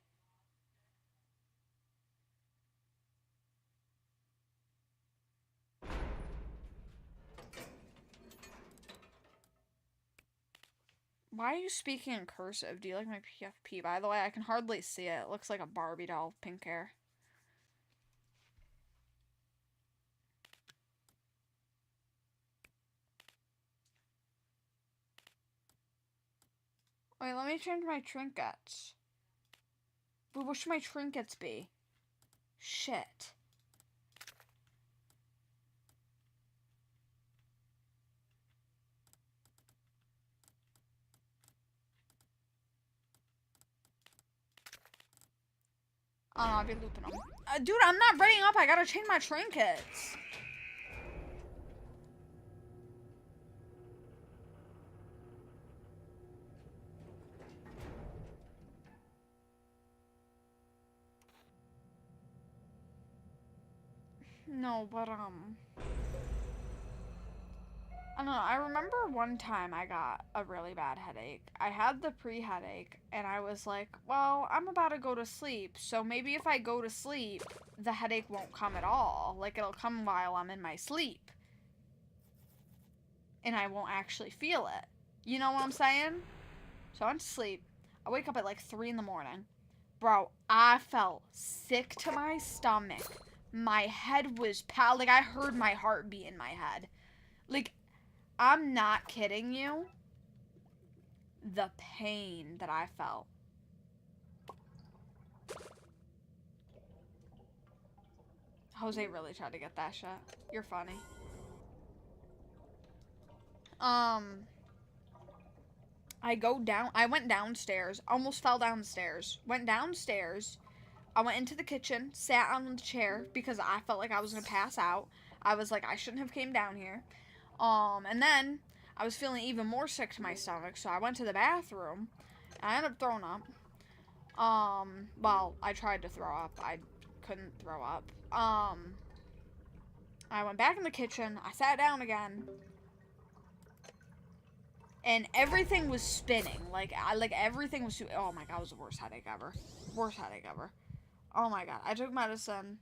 Why are you speaking in cursive? Do you like my PFP? By the way, I can hardly see it. It looks like a Barbie doll, pink hair. Wait, let me change my trinkets. But what should my trinkets be? Shit. I'll be looping them. Dude, I'm not ready up. I gotta change my trinkets. No, but, I don't know. I remember one time I got a really bad headache. I had the pre-headache, and I was like, well, I'm about to go to sleep, so maybe if I go to sleep, the headache won't come at all. Like, it'll come while I'm in my sleep. And I won't actually feel it. You know what I'm saying? So I went to sleep. I wake up at like 3 in the morning. Bro, I felt sick to my stomach. My head was like, I heard my heartbeat in my head. Like, I'm not kidding you. The pain that I felt. Jose really tried to get that shit. You're funny. I went downstairs, almost fell down the stairs. Went downstairs. I went into the kitchen, sat on the chair because I felt like I was gonna pass out. I was like, I shouldn't have came down here. And then I was feeling even more sick to my stomach, so I went to the bathroom. And I ended up throwing up. Well, I tried to throw up. I couldn't throw up. I went back in the kitchen. I sat down again. And everything was spinning. Like everything was... Oh my god, it was the worst headache ever. Worst headache ever. Oh my god. I took medicine.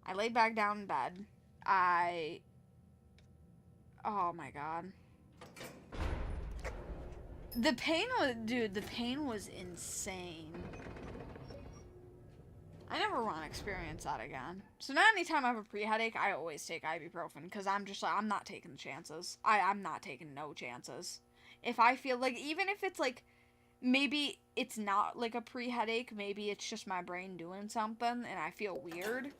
I laid back down in bed. Oh my god. The pain was... Dude, the pain was insane. I never want to experience that again. So now anytime I have a pre-headache, I always take ibuprofen. Because I'm just like, I'm not taking the chances. I'm not taking no chances. If I feel like, even if it's like, maybe it's not like a pre-headache. Maybe it's just my brain doing something and I feel weird.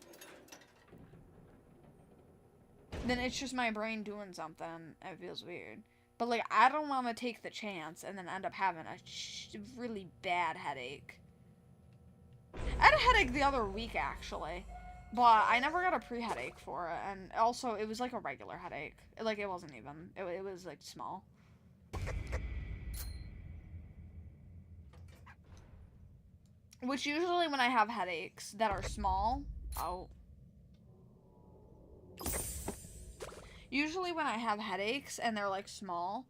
Then it's just my brain doing something and it feels weird. But like, I don't want to take the chance and then end up having a really bad headache. I had a headache the other week, actually. But I never got a pre-headache for it. And also, it was like a regular headache. Like, it wasn't even. It was, like, small. Which usually when I have headaches that are small... Oh. Usually when I have headaches and they're, like, small...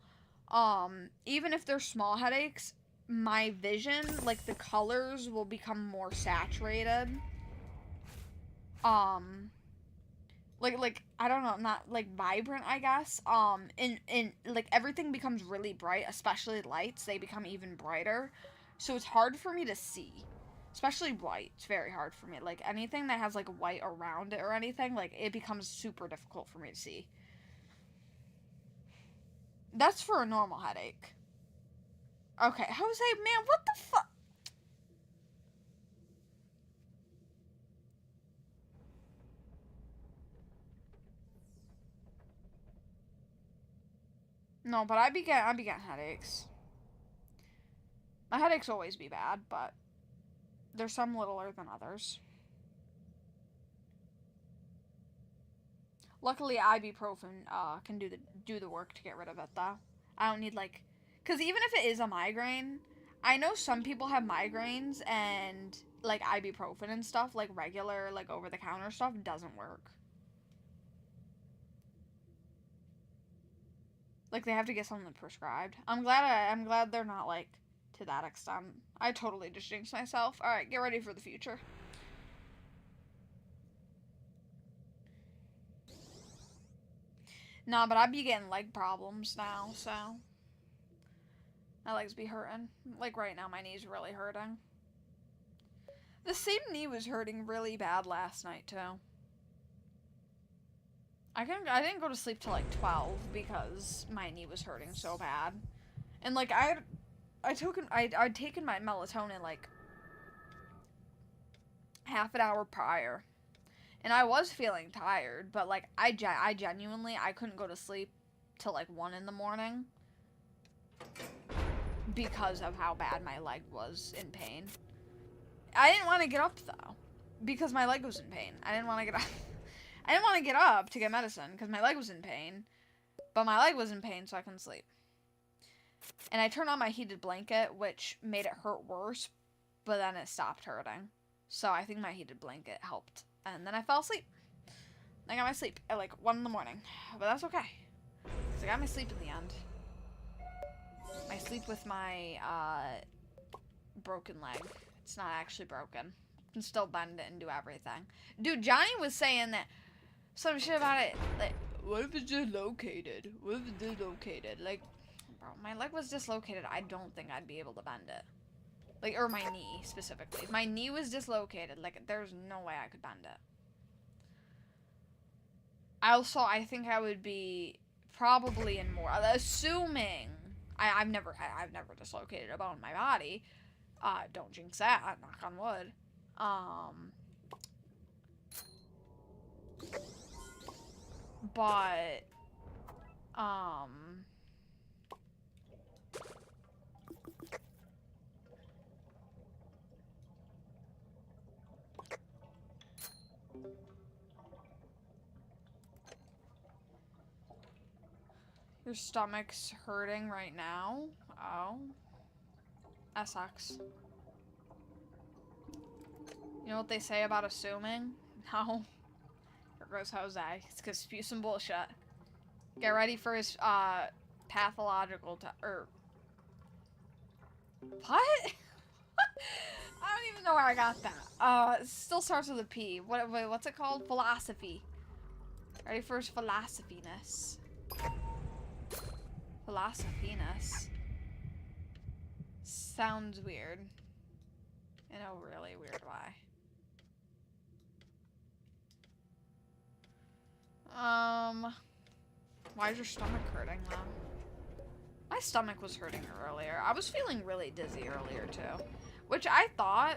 even if they're small headaches... my vision, like, the colors will become more saturated. Like, I don't know, not, like, vibrant, I guess. And, like, everything becomes really bright, especially lights. They become even brighter. So it's hard for me to see. Especially white. It's very hard for me. Like, anything that has, like, white around it or anything, like, it becomes super difficult for me to see. That's for a normal headache. Okay, Jose, man, what the fuck? No, but I be getting headaches. My headaches always be bad, but there's some littler than others. Luckily, ibuprofen can do the work to get rid of it, though. I don't need, like... Because even if it is a migraine, I know some people have migraines, and like ibuprofen and stuff, like regular, like over the counter stuff, doesn't work. Like they have to get something prescribed. I'm glad they're not like to that extent. I totally just jinxed myself. All right, get ready for the future. Nah, but I be getting leg problems now, so my legs be hurting. Like right now, my knee's really hurting. The same knee was hurting really bad last night too. I didn't go to sleep till like 12 because my knee was hurting so bad, and like I'd taken my melatonin like half an hour prior, and I was feeling tired, but like I genuinely I couldn't go to sleep till like 1 in the morning because of how bad my leg was in pain. I didn't want to get up though because my leg was in pain. I didn't want to get up. I didn't want to get up to get medicine because my leg was in pain, but my leg was in pain, so I couldn't sleep. And I turned on my heated blanket, which made it hurt worse, but then it stopped hurting. So I think my heated blanket helped. And then I fell asleep. I got my sleep at like 1 in the morning, but that's okay. Because I got my sleep in the end. My sleep with my broken leg. It's not actually broken. I can still bend it and do everything. Dude, Johnny was saying that some shit about it. Like, what if it's dislocated? What if it's dislocated? Like, bro, my leg was dislocated. I don't think I'd be able to bend it. Like, or my knee, specifically. If my knee was dislocated, like, there's no way I could bend it. I think I would be probably in more, assuming, I've never dislocated a bone in my body. Don't jinx that, knock on wood. But, your stomach's hurting right now? Oh. That sucks. You know what they say about assuming? No. There goes Jose. It's gonna spew some bullshit. Get ready for his, pathological or... What? I don't even know where I got that. It still starts with a P. What's it called? Philosophy. Ready for his philosophiness. Philosophiness. Sounds weird. In a really weird way. Why is your stomach hurting though? My stomach was hurting earlier. I was feeling really dizzy earlier too. Which I thought...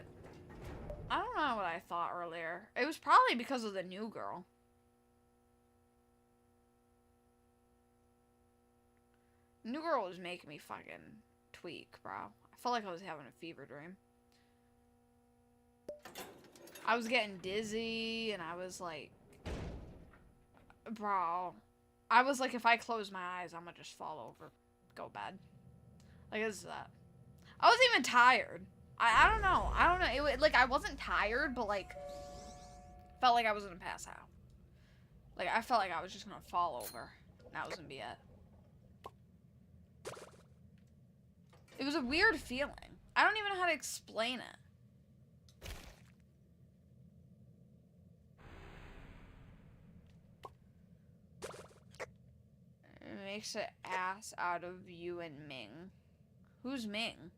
I don't know what I thought earlier. It was probably because of the new girl. New girl was making me fucking tweak, bro. I felt like I was having a fever dream. I was getting dizzy, and I was like... Bro. I was like, if I close my eyes, I'm gonna just fall over. Go bed. Like, this is that. I wasn't even tired. I don't know. I don't know. It, like, I wasn't tired, but, like, felt like I was gonna pass out. Like, I felt like I was just gonna fall over. And that was gonna be it. It was a weird feeling. I don't even know how to explain it. It makes an ass out of you and Ming. Who's Ming?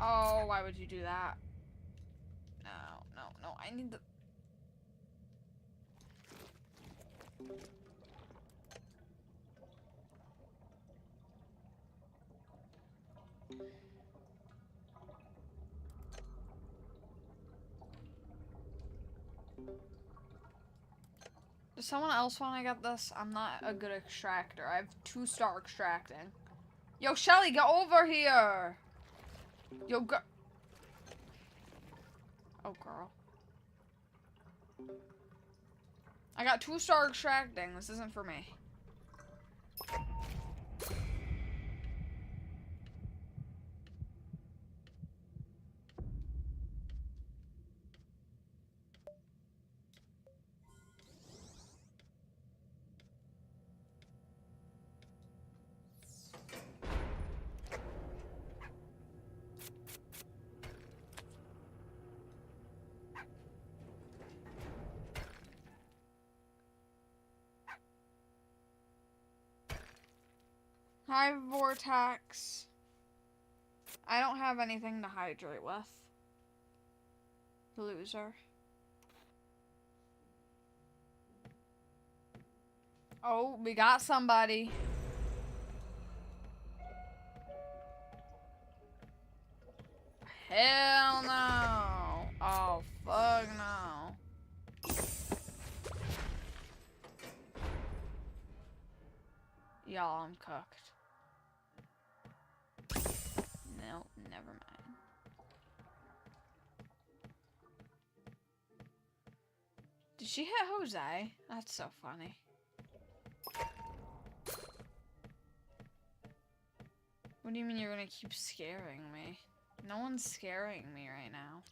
Oh, why would you do that? No, I need the... Does someone else want to get this? I'm not a good extractor. I have 2-star extracting. Yo, Shelly, get over here! Yo, go. Oh, girl. I got 2-star extracting. This isn't for me. Hi, Vortex. I don't have anything to hydrate with. Loser. Oh, we got somebody. Hell no. Oh, fuck no. Y'all, I'm cooked. No, never mind. Did she hit Jose? That's so funny. What do you mean you're gonna keep scaring me? No one's scaring me right now.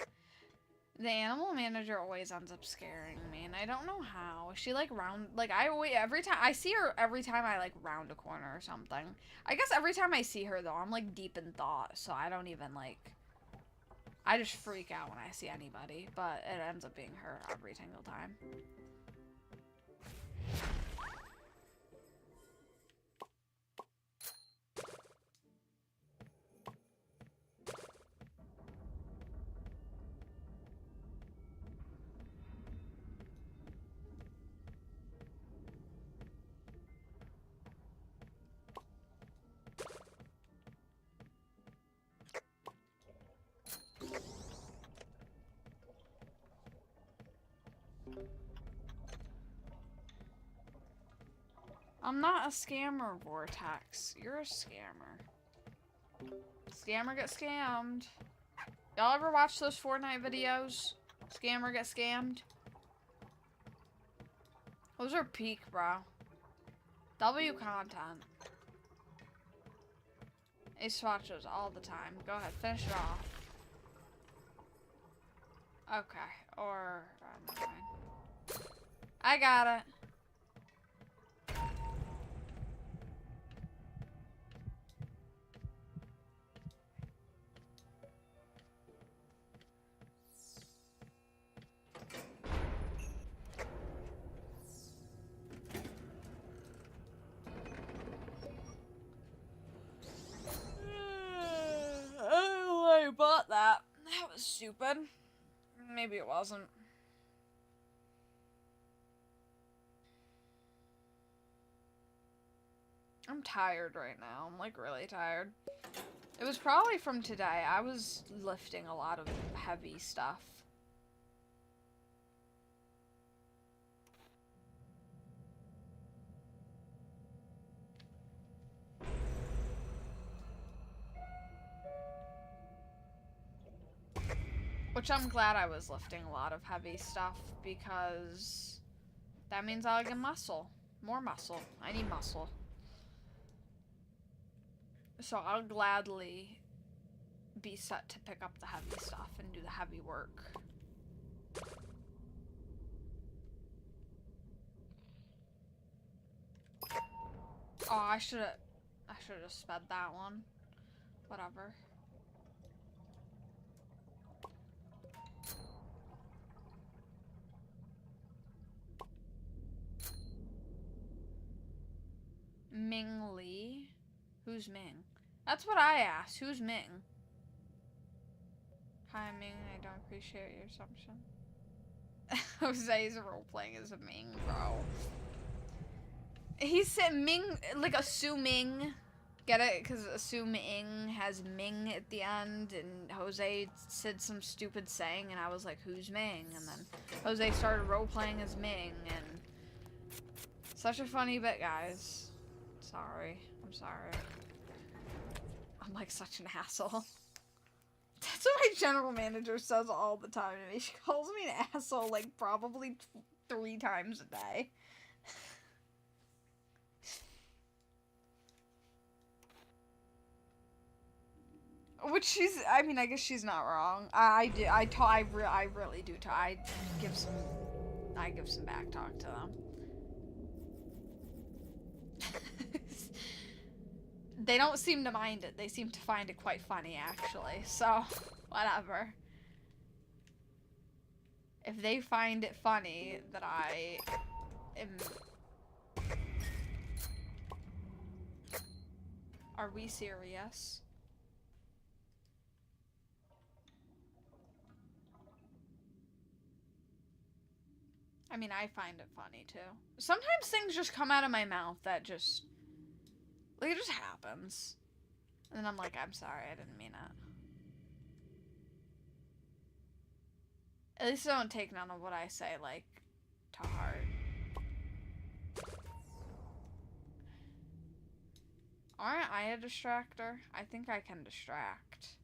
The animal manager always ends up scaring me, and I don't know how. She like every time I see her, every time I like round a corner or something. I guess every time I see her though, I'm like deep in thought, so I don't even like. I just freak out when I see anybody, but it ends up being her every single time. I'm not a scammer, Vortex. You're a scammer. Scammer get scammed. Y'all ever watch those Fortnite videos? Scammer get scammed? Those are peak, bro. W content. I used to watch those all the time. Go ahead, finish it off. Okay, or... never mind. I got it. Oh, I bought that. That was stupid. Maybe it wasn't. I'm tired right now. I'm like really tired. It was probably from today. I was lifting a lot of heavy stuff. Which I'm glad I was lifting a lot of heavy stuff because that means I'll get muscle. More muscle. I need muscle. So I'll gladly be set to pick up the heavy stuff and do the heavy work. Oh, I should have sped that one. Whatever. Ming Lee? Who's Ming? That's what I asked. Who's Ming? Hi, Ming. I don't appreciate your assumption. Jose's role-playing as a Ming, bro. He said Ming, like assuming. Get it? Because assuming has Ming at the end, and Jose said some stupid saying, and I was like, who's Ming? And then Jose started role-playing as Ming, and Such a funny bit, guys. Sorry. I'm sorry. I'm like such an asshole. That's what my general manager says all the time to me. She calls me an asshole like probably 3 times a day. Which she's, I mean, I guess she's not wrong. I really do. I give some back talk to them. They don't seem to mind it. They seem to find it quite funny, actually. So, whatever. If they find it funny that I am... Are we serious? I mean, I find it funny, too. Sometimes things just come out of my mouth that just... Like, it just happens. And then I'm like, I'm sorry, I didn't mean it. At least I don't take none of what I say, like, to heart. Aren't I a distractor? I think I can distract.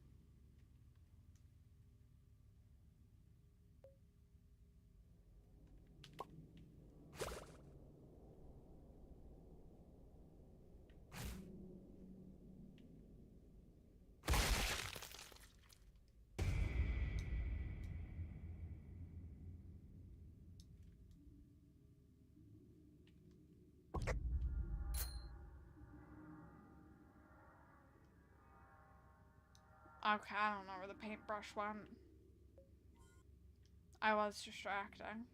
Okay, I don't know where the paintbrush went. I was distracting.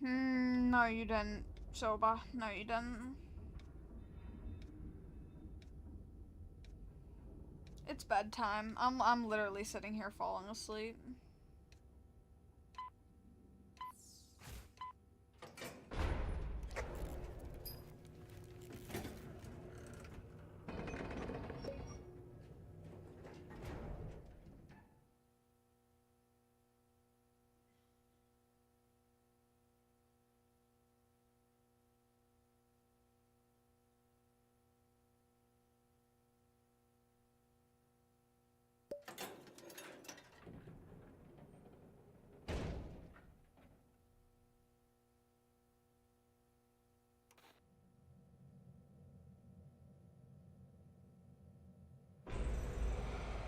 No you didn't, Soba. No you didn't. It's bedtime. I'm literally sitting here falling asleep.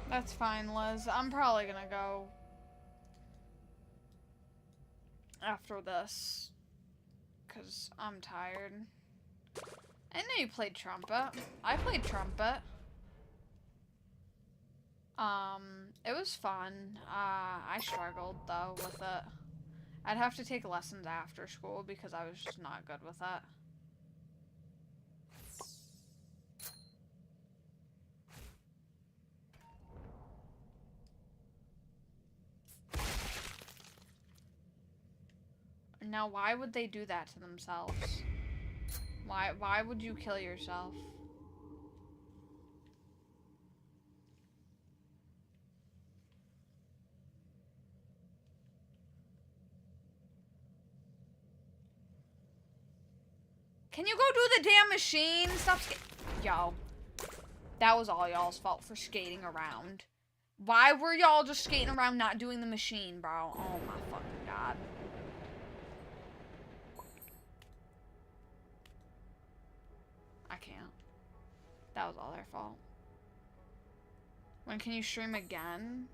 That's fine, Liz. I'm probably gonna go after this, because I'm tired. I know you played trumpet. I played trumpet. It was fun. I struggled, though, with it. I'd have to take lessons after school because I was just not good with it. Now, why would they do that to themselves? Why would you kill yourself? Can you go do the damn machine? Stop Yo. That was all y'all's fault for skating around. Why were y'all just skating around not doing the machine, bro? Oh my fucking god. I can't. That was all their fault. When can you stream again?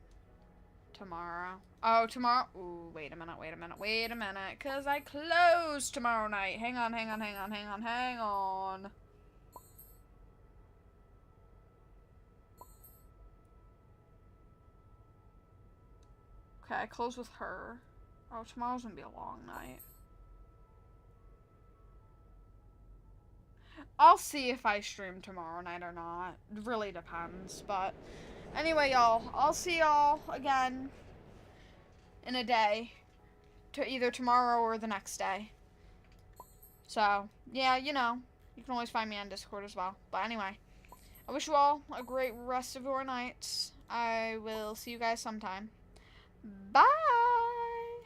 Tomorrow. Oh, tomorrow? Ooh, wait a minute. Because I close tomorrow night. Hang on. Okay, I close with her. Oh, tomorrow's gonna be a long night. I'll see if I stream tomorrow night or not. It really depends. But anyway, y'all, I'll see y'all again in a day. To either tomorrow or the next day. So, yeah, you know, you can always find me on Discord as well. But anyway, I wish you all a great rest of your nights. I will see you guys sometime. Bye!